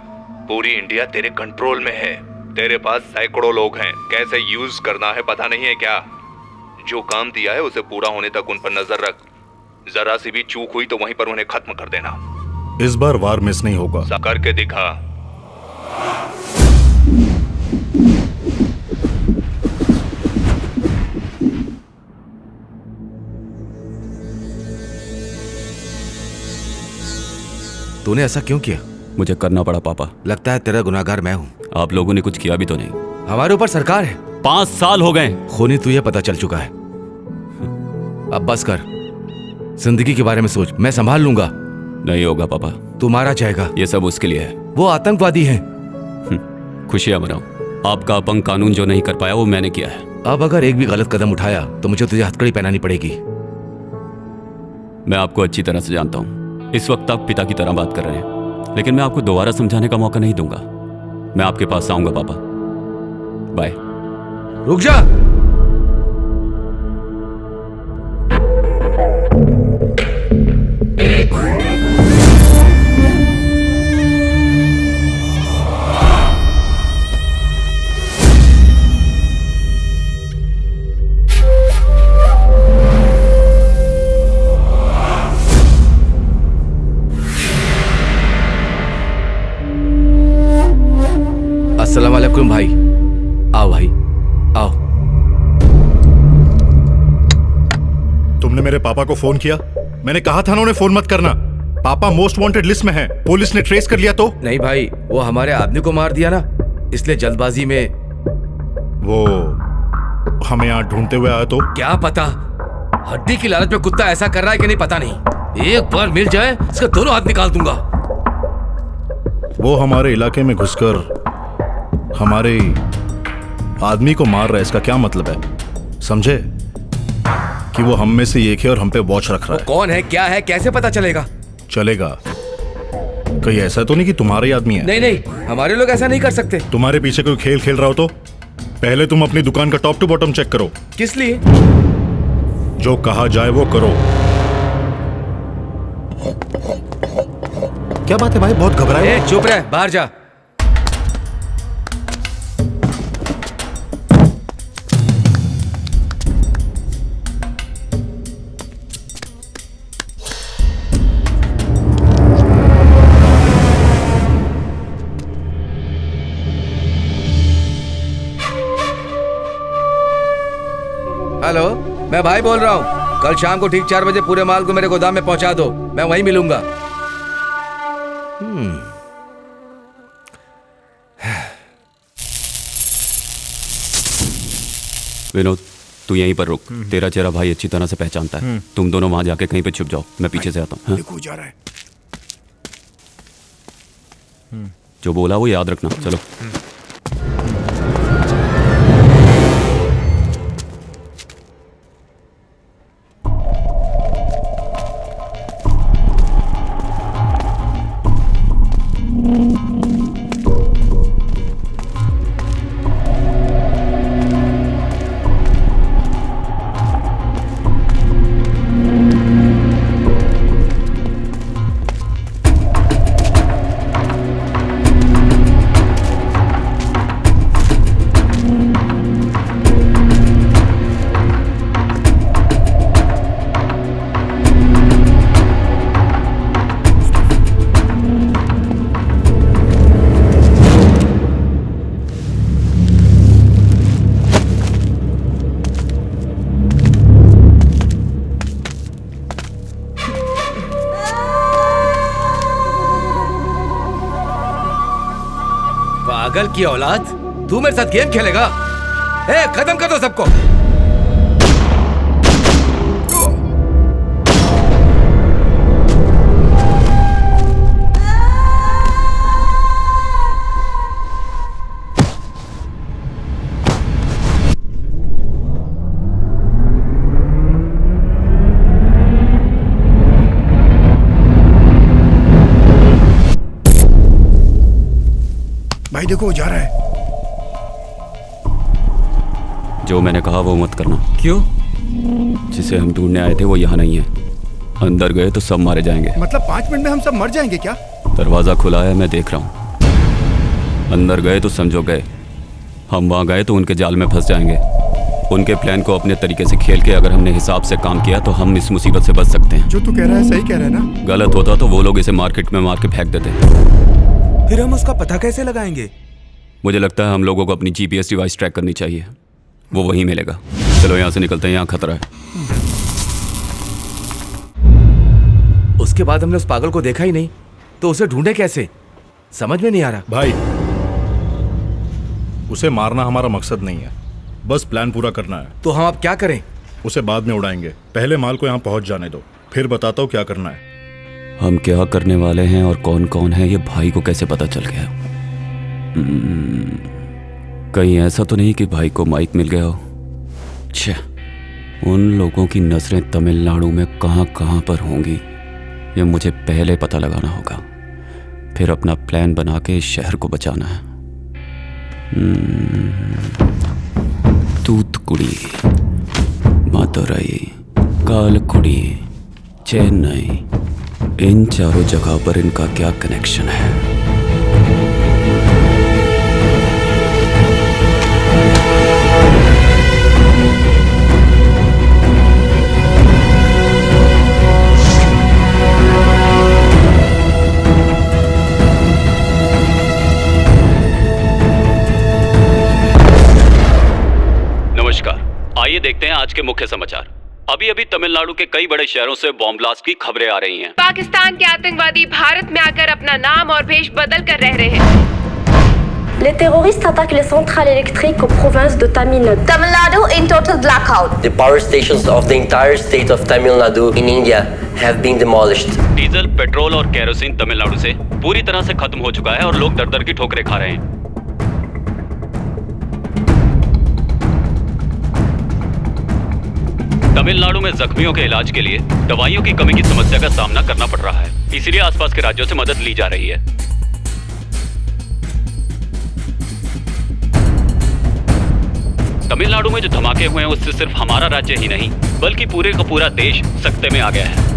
पूरी इंडिया तेरे कंट्रोल में है। तेरे पास सैकड़ों लोग हैं, कैसे यूज करना है पता नहीं है क्या? जो काम दिया है उसे पूरा होने तक उन पर नजर रख। जरा सी भी चूक हुई तो वहीं पर उन्हें खत्म कर देना। इस बार वार मिस नहीं होगा। करके दिखा। तूने ऐसा क्यों किया? मुझे करना पड़ा पापा। लगता है तेरा गुनाहगार मैं हूँ। आप लोगों ने कुछ किया भी तो नहीं। हमारे ऊपर सरकार है। 5 साल हो गए। खूनी तुझे पता चल चुका है। अब बस कर, जिंदगी के बारे में सोच। मैं संभाल लूंगा। नहीं होगा पापा। तू मारा जाएगा। ये सब उसके लिए है। वो आतंकवादी है। खुशियां मनाओ। आपका अपंग कानून जो नहीं कर पाया वो मैंने किया है। अब अगर एक भी गलत कदम उठाया तो मुझे तुझे हथकड़ी पहनानी पड़ेगी। मैं आपको अच्छी तरह से जानता हूँ। इस वक्त आप पिता की तरह बात कर रहे हैं, लेकिन मैं आपको दोबारा समझाने का मौका नहीं दूंगा। मैं आपके पास आऊंगा पापा। बाय। रुक जा। विक्रम भाई, आओ भाई, आओ। तुमने मेरे पापा को फोन किया? मैंने कहा था ना उन्हें फोन मत करना। पापा मोस्ट वांटेड लिस्ट में हैं। पुलिस ने ट्रेस कर लिया तो? नहीं भाई, वो हमारे आदमी को मार दिया ना, इसलिए जल्दबाजी में। वो हमें यहाँ ढूंढते हुए आया तो? क्या पता, हड्डी की लालच में कुत्ता ऐसा कर रहा है कि नहीं पता नहीं। एक बार मिल जाए इसका दोनों हाथ निकाल दूंगा। वो हमारे इलाके में घुसकर हमारे आदमी को मार रहा है, इसका क्या मतलब है? समझे कि वो हम में से एक है और हम पे वॉच रख रहा है। कौन है, क्या है, कैसे पता चलेगा? चलेगा। कहीं ऐसा तो नहीं कि तुम्हारे ही आदमी है? नहीं नहीं, हमारे लोग ऐसा नहीं कर सकते। तुम्हारे पीछे कोई खेल खेल रहा हो तो पहले तुम अपनी दुकान का टॉप टू बॉटम चेक करो। किस लिए? जो कहा जाए वो करो। क्या बात है भाई, बहुत घबराए? चुप रह, बाहर जा। हेलो, मैं भाई बोल रहा हूँ। कल शाम को ठीक 4 बजे पूरे माल को मेरे गोदाम में पहुंचा दो, मैं वहीं मिलूंगा। विनोद, तू यहीं पर रुक। तेरा चेहरा भाई अच्छी तरह से पहचानता है। तुम दोनों वहां जाके कहीं पे छुप जाओ, मैं पीछे से आता हूँ। देखो जा रहा है। जो बोला वो याद रखना। चलो। पागल की औलाद, तू मेरे साथ गेम खेलेगा? ए, खत्म कर दो सबको। भाई देखो वो जा रहा है। जो मैंने कहा वो मत करना। क्यों? जिसे हम ढूंढने आए थे वो यहाँ नहीं है। अंदर गए तो सब मारे जाएंगे। मतलब 5 मिनट में हम सब मर जाएंगे क्या? दरवाजा खुला है, मैं देख रहा हूँ। अंदर गए तो समझो गए। हम वहाँ गए तो उनके जाल में फंस जाएंगे। उनके प्लान को अपने तरीके से खेल के अगर हमने हिसाब से काम किया तो हम इस मुसीबत से बच सकते हैं। जो तू कह रहा है सही कह रहा है ना? गलत होता तो वो लोग इसे मार्केट में मार के फेंक देते। फिर हम उसका पता कैसे लगाएंगे? मुझे लगता है हम लोगों को अपनी जीपीएस डिवाइस ट्रैक करनी चाहिए, वो वहीं मिलेगा। चलो यहाँ से निकलते हैं, यहाँ खतरा है। उसके बाद हमने उस पागल को देखा ही नहीं, तो उसे ढूंढे कैसे, समझ में नहीं आ रहा। भाई, उसे मारना हमारा मकसद नहीं है, बस प्लान पूरा करना है। तो हम अब क्या करें? उसे बाद में उड़ाएंगे, पहले माल को यहाँ पहुँच जाने दो, फिर बताता हूँ क्या करना है। हम क्या करने वाले हैं और कौन कौन है ये भाई को कैसे पता चल गया? कहीं ऐसा तो नहीं कि भाई को माइक मिल गया हो? छे, उन लोगों की नजरें तमिलनाडु में कहाँ कहाँ पर होंगी ये मुझे पहले पता लगाना होगा, फिर अपना प्लान बना के इस शहर को बचाना है। तूतुकुड़ी, मदुरई, कालकुड़ी, चेन्नई, इन चारों जगह पर इनका क्या कनेक्शन है? आइए देखते हैं आज के मुख्य समाचार। अभी अभी तमिलनाडु के कई बड़े शहरों से बॉम्ब ब्लास्ट की खबरें आ रही हैं। पाकिस्तान के आतंकवादी भारत में आकर अपना नाम और भेष बदल कर रह रहे हैं। Les terroristes attaquent les centrales électriques aux provinces de Tamil Nadu. Tamil Nadu in total blackout. The power stations of the entire state of Tamil Nadu in India have been demolished. Diesel, petrol और kerosene Tamil Nadu से पूरी तरह से खत्म हो चुका है और लोग दर दर की ठोकरें खा रहे हैं। तमिलनाडु में जख्मियों के इलाज के लिए दवाइयों की कमी की समस्या का सामना करना पड़ रहा है, इसीलिए आसपास के राज्यों से मदद ली जा रही है। तमिलनाडु में जो धमाके हुए हैं उससे सिर्फ हमारा राज्य ही नहीं बल्कि पूरे का पूरा देश सकते में आ गया है।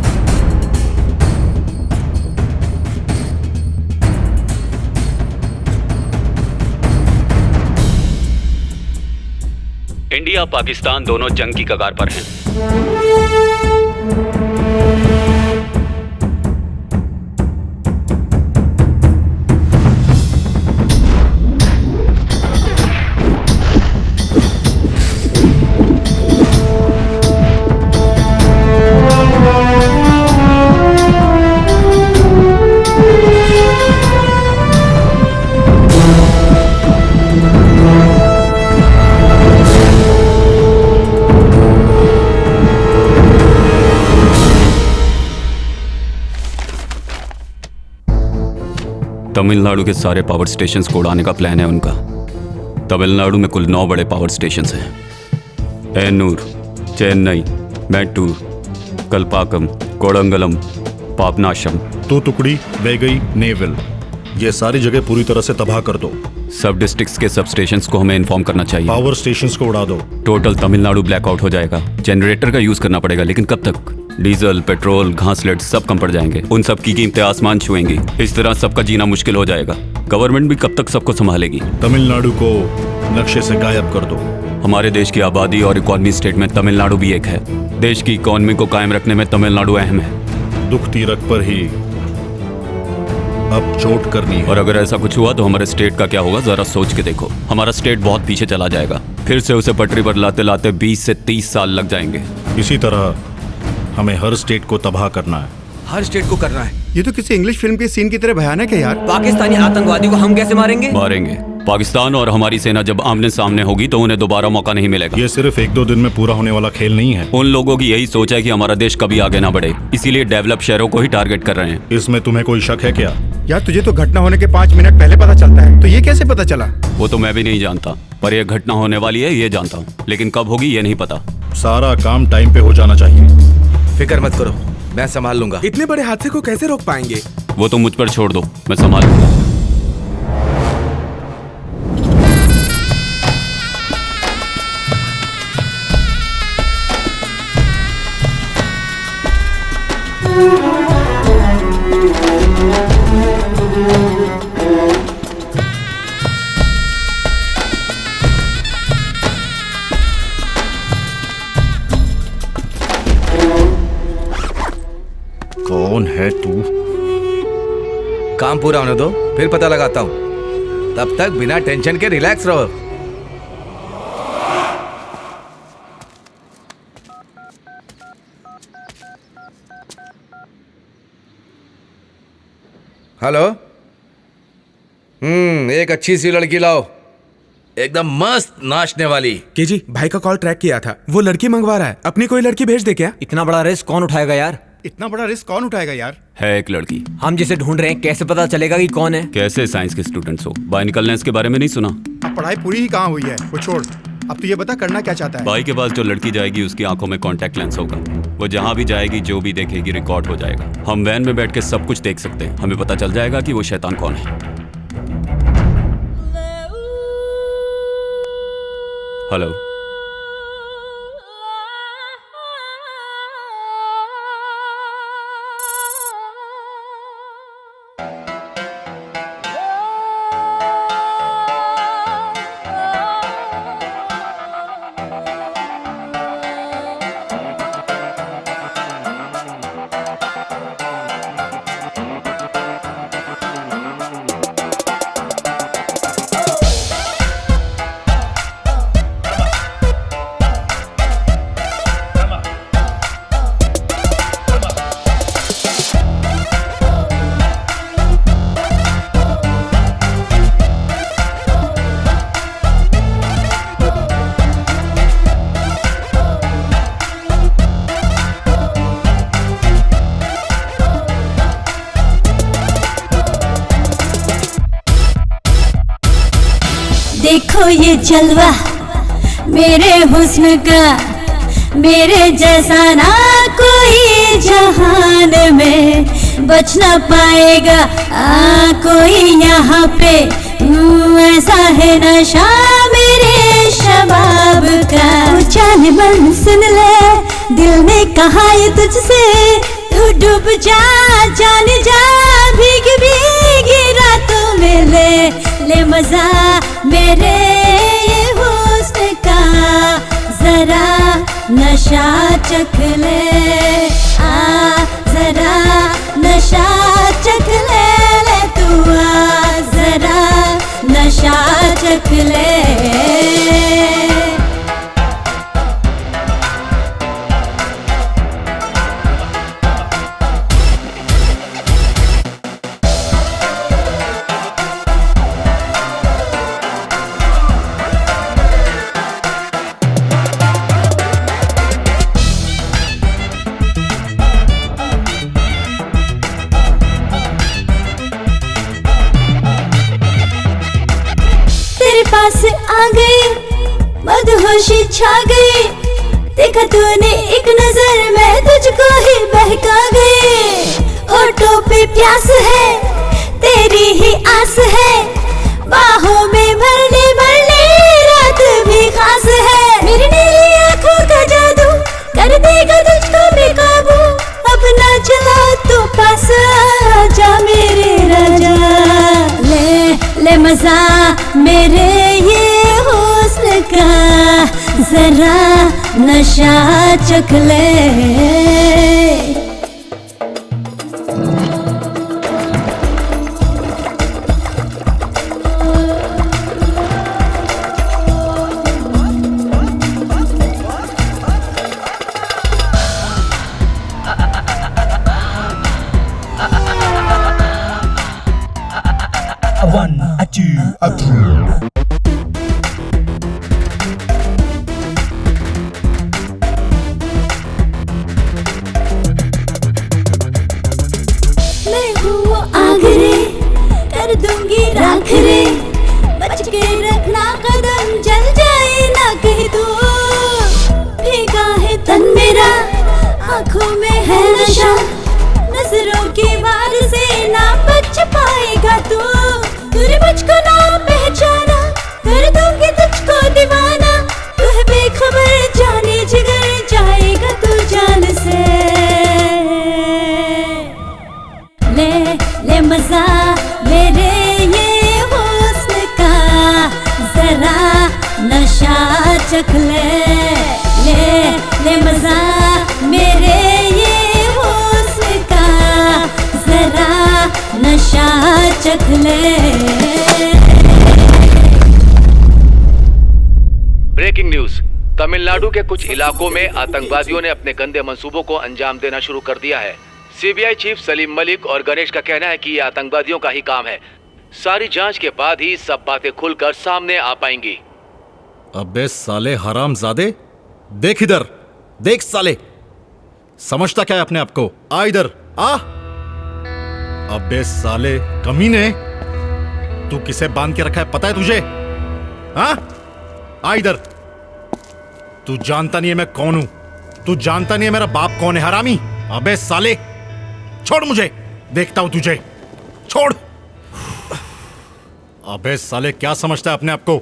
इंडिया पाकिस्तान दोनों जंग की कगार पर हैं। तमिलनाडु के सारे पावर स्टेशंस को उड़ाने का प्लान है उनका। तमिलनाडु में कुल 9 बड़े पावर स्टेशंस हैं। एन्नूर, चेन्नई, मैट्टूर, कल्पाकम, कोडंगलम, पापनाशम, तूतुकुड़ी, वेगई, नेवल, ये सारी जगह पूरी तरह से तबाह कर दो। सब डिस्ट्रिक्ट्स के सब स्टेशंस को हमें इन्फॉर्म करना चाहिए। पावर स्टेशंस को उड़ा दो। टोटल तमिलनाडु ब्लैकआउट हो जाएगा। जनरेटर का यूज करना पड़ेगा, लेकिन कब तक? डीजल, पेट्रोल, घासलेट सब कम पड़ जाएंगे। उन सब की कीमतें आसमान छुएंगी। इस तरह सबका जीना मुश्किल हो जाएगा। गवर्नमेंट भी कब तक सबको संभालेगी? तमिलनाडु को नक्शे से गायब कर दो। हमारे देश की आबादी और इकोनॉमी स्टेट में तमिलनाडु भी एक है। देश की इकोनॉमी को कायम रखने में तमिलनाडु अहम है। दुख तीरक पर ही अब चोट करनी है। और अगर ऐसा कुछ हुआ तो हमारे स्टेट का क्या होगा, जरा सोच के देखो। हमारा स्टेट बहुत पीछे चला जाएगा। फिर से उसे पटरी पर लाते लाते 20 से 30 साल लग जाएंगे। इसी तरह हमें हर स्टेट को तबाह करना है। हर स्टेट को करना है। ये तो किसी इंग्लिश फिल्म के सीन की तरह भयानक है यार। पाकिस्तानी आतंकवादी को हम कैसे मारेंगे? मारेंगे। पाकिस्तान और हमारी सेना जब आमने सामने होगी तो उन्हें दोबारा मौका नहीं मिलेगा। ये सिर्फ 1-2 दिन में पूरा होने वाला खेल नहीं है। उन लोगों की यही सोच है कि हमारा देश कभी आगे ना बढ़े, इसीलिए डेवलप शहरों को ही टारगेट कर रहे हैं। इसमें तुम्हें कोई शक है क्या? यार तुझे तो घटना होने के 5 मिनट पहले पता चलता है, तो ये कैसे पता चला? वो तो मैं भी नहीं जानता, पर यह घटना होने वाली है ये जानता हूँ, लेकिन कब होगी ये नहीं पता। सारा काम टाइम पे हो जाना चाहिए। फिक्र मत करो, मैं संभाल लूंगा। इतने बड़े हादसे को कैसे रोक पाएंगे? वो तो मुझ पर छोड़ दो, मैं संभाल लूंगा। कौन है तू? काम पूरा होने दो, फिर पता लगाता हूँ। तब तक बिना टेंशन के रिलैक्स रहो। हेलो। एक अच्छी सी लड़की लाओ, एकदम मस्त नाचने वाली। के जी, भाई का कॉल ट्रैक किया था, वो लड़की मंगवा रहा है। अपनी कोई लड़की भेज दे क्या? इतना बड़ा रिस्क कौन उठाएगा यार? इतना बड़ा रिस्क कौन उठाएगा यार? है एक लड़की। हम जिसे ढूंढ रहे हैं कैसे पता चलेगा कि कौन है? कैसे साइंस के स्टूडेंट्स हो, बायोनिकल लेंस के बारे में नहीं सुना? अब पढ़ाई पूरी ही कहाँ हुई है, वो छोड़। अब तू ये बता करना क्या चाहता है? भाई के पास जो लड़की जाएगी उसकी आंखों में कॉन्टैक्ट लेंस होगा। वो जहाँ भी जाएगी जो भी देखेगी रिकॉर्ड हो जाएगा। हम वैन में बैठ के सब कुछ देख सकते हैं। हमें पता चल जाएगा कि वो शैतान कौन है। हेलो। देखो ये जलवा मेरे हुस्न का, मेरे जैसा ना कोई जहान में बच ना पाएगा कोई यहाँ पे। ऐसा है नशा मेरे शबाब का। जाने मन सुन ले, दिल ने कहा ये तुझसे, तू डूब जा जाने जा भीग भीगी रातों में ले मजा मेरे ये हुस्न का। जरा नशा चख ले, जरा नशा चख ले तू जरा नशा चख ले। पास आ गई मदहोशी छा गई, देखा तूने एक नजर में तुझको ही बहका गई। होठों पे प्यास है तेरी ही आस है, बाहों में भरने रात भी खास है। मेरी नीली आंखों का जादू कर देगा तुझको बेकाबू, अब ना चला तो पास जा मेरे राजा। ले मजा मेरे ये हुस्न का, जरा नशा चख ले। मैं हूँ आग रे, कर दूंगी राख रे, बच के रखना कदम जल जाए ना कहीं तू। भीगा है तन मेरा, आँखों में है नशा, नजरों के वार से ना बच पाएगा तू। तूने मुझको ना पहचाना, कर दूंगी तुझको दीवाना, तू है बेखबर जाने जिगर जाएगा तू जान से। ले मजा मेरे ये हुस्न का, जरा नशा चख ले मजा मेरे ये हुस्न का, जरा नशा चख ले। ब्रेकिंग न्यूज, तमिलनाडु के कुछ इलाकों में आतंकवादियों ने अपने गंदे मंसूबों को अंजाम देना शुरू कर दिया है। सीबीआई चीफ सलीम मलिक और गणेश का कहना है कि ये आतंकवादियों का ही काम है। सारी जांच के बाद ही सब बातें खुलकर सामने आ पाएंगी। अबे साले हरामजादे, देख इधर, देख साले, समझता क्या है अपने आप को? आ इधर आ। अबे साले कमीने, तू किसे बांध के रखा है पता है तुझे? हाँ, आ इधर। तू जानता नहीं है मैं कौन हूं, तू जानता नहीं है मेरा बाप कौन है हरामी। अबे साले छोड़ मुझे, देखता हूं तुझे, छोड़। अबे साले क्या समझता है अपने आप को?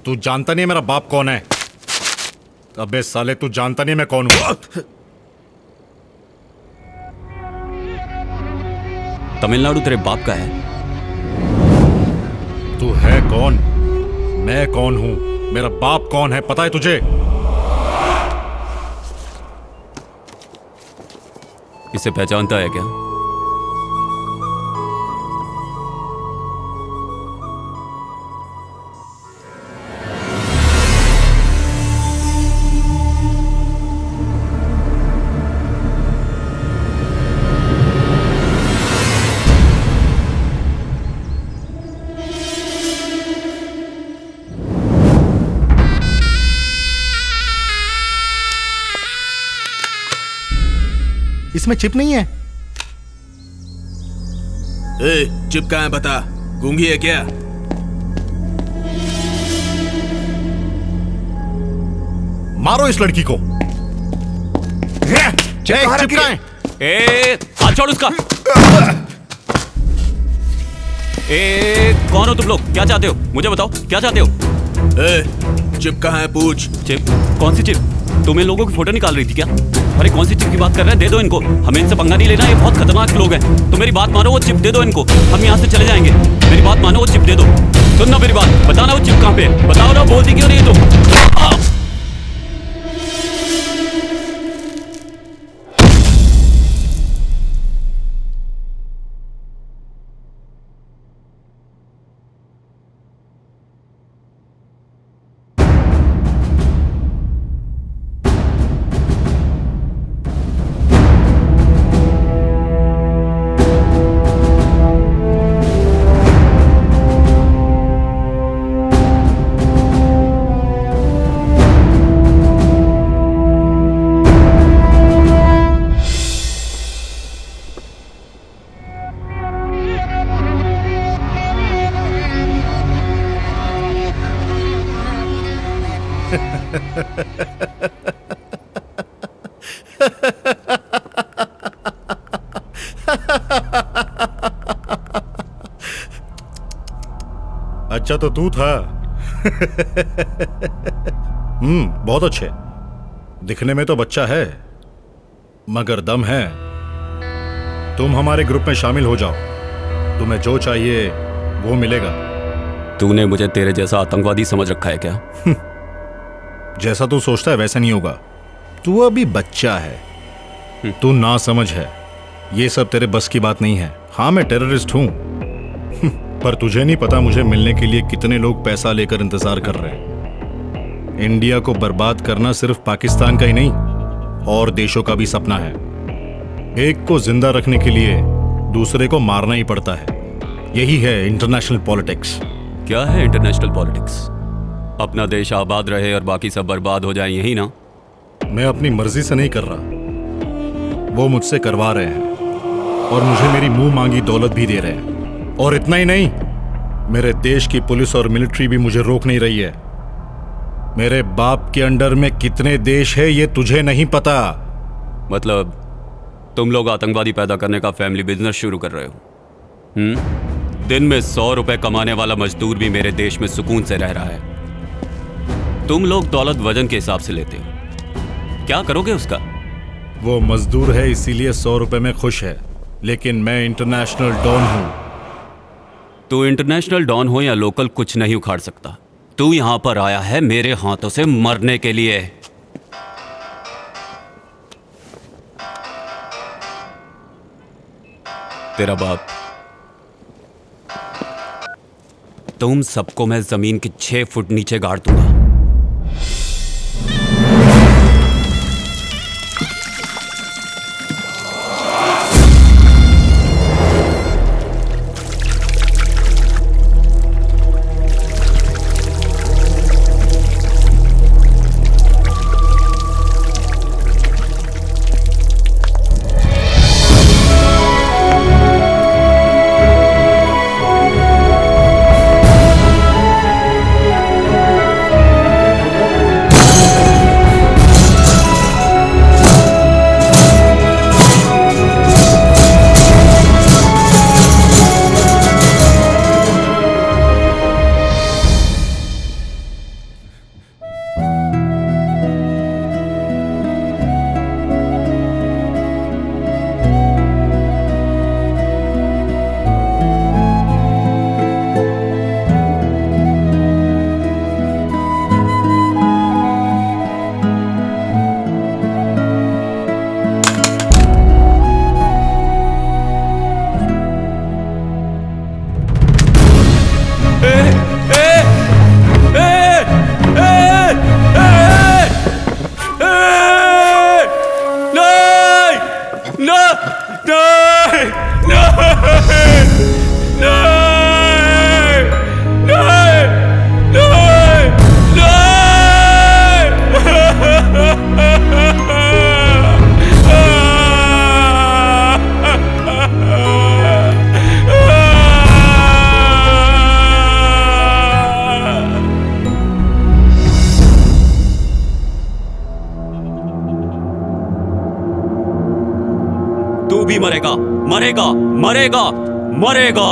तू जानता नहीं है मेरा बाप कौन है। अबे साले तू जानता नहीं है मैं कौन हूं। तमिलनाडु तेरे बाप का है? तू है कौन? मैं कौन हूं? मेरा बाप कौन है पता है तुझे? इसे पहचानता है क्या? इसमें चिप नहीं है। चिप कहाँ है बता? गूंगी है क्या? मारो इस लड़की को। चिपकाएं। ए, हाथ छोड़ उसका। कौन हो तुम लोग? क्या चाहते हो? मुझे बताओ, क्या चाहते हो? चिप कहाँ है? पूछ। चिप? कौन सी चिप? तुम इन लोगों की फोटो निकाल रही थी क्या? अरे कौन सी चिप की बात कर रहे हैं? दे दो इनको, हमें इनसे पंगा नहीं लेना, ये बहुत खतरनाक लोग हैं। तो मेरी बात मानो, वो चिप दे दो इनको, हम यहाँ से चले जाएंगे। मेरी बात मानो, वो चिप दे दो। सुनना मेरी बात, बताना वो चिप कहाँ पे है, बताओ ना, बोलती क्यों नहीं तुम? अच्छा तो तू था। बहुत अच्छे। दिखने में तो बच्चा है मगर दम है। तुम हमारे ग्रुप में शामिल हो जाओ, तुम्हें जो चाहिए वो मिलेगा। तूने मुझे तेरे जैसा आतंकवादी समझ रखा है क्या? जैसा तू सोचता है वैसा नहीं होगा। तू अभी बच्चा है, तू ना समझ है, ये सब तेरे बस की बात नहीं है। हाँ मैं टेररिस्ट हूं, पर तुझे नहीं पता मुझे मिलने के लिए कितने लोग पैसा लेकर इंतजार कर रहे हैं। इंडिया को बर्बाद करना सिर्फ पाकिस्तान का ही नहीं और देशों का भी सपना है। एक को जिंदा रखने के लिए दूसरे को मारना ही पड़ता है। यही है इंटरनेशनल पॉलिटिक्स। क्या है इंटरनेशनल पॉलिटिक्स? अपना देश आबाद रहे और बाकी सब बर्बाद हो जाए, यही ना? मैं अपनी मर्जी से नहीं कर रहा, वो मुझसे करवा रहे हैं और मुझे मेरी मुंह मांगी दौलत भी दे रहे हैं। और इतना ही नहीं, मेरे देश की पुलिस और मिलिट्री भी मुझे रोक नहीं रही है। मेरे बाप के अंडर में कितने देश है ये तुझे नहीं पता। मतलब तुम लोग आतंकवादी पैदा करने का फैमिली बिजनेस शुरू कर रहे हो? दिन में 100 रुपए कमाने वाला मजदूर भी मेरे देश में सुकून से रह रहा है। तुम लोग दौलत वजन के हिसाब से लेते हो, क्या करोगे उसका? वो मजदूर है इसीलिए 100 रुपए में खुश है, लेकिन मैं इंटरनेशनल डॉन हूं। तू इंटरनेशनल डॉन हो या लोकल, कुछ नहीं उखाड़ सकता। तू यहां पर आया है मेरे हाथों से मरने के लिए। तेरा बाप, तुम सबको मैं जमीन के 6 फुट नीचे गाड़ दूंगा। मरेगा मरेगा मरेगा।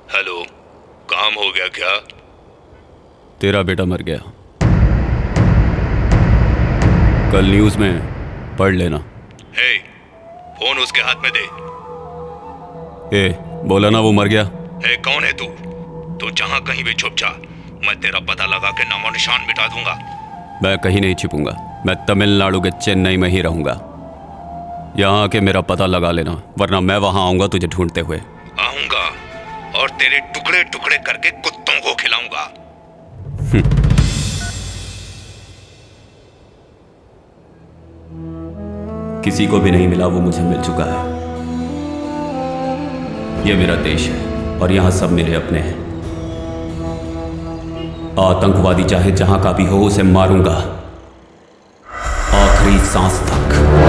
हेलो, काम हो गया क्या? तेरा बेटा मर गया। कल न्यूज़ में पढ़ लेना। हे, फोन उसके हाथ में दे। ए, बोला ना वो मर गया। हे, कौन है तू? तू जहां कहीं भी छुप जा, मैं तेरा पता लगा के नामो निशान मिटा दूंगा। मैं कहीं नहीं छिपूंगा। मैं तमिलनाडु के चेन्नई में ही रहूंगा। यहाँ आके मेरा पता लगा लेना, वरना मैं वहां आऊंगा तुझे ढूंढते हुए। आऊंगा और तेरे टुकड़े टुकड़े करके कुत्तों को खिलाऊंगा। किसी को भी नहीं मिला वो मुझे मिल चुका है। ये मेरा देश है और यहाँ सब मेरे अपने हैं। आतंकवादी चाहे जहां का भी हो उसे मारूंगा आखिरी सांस तक।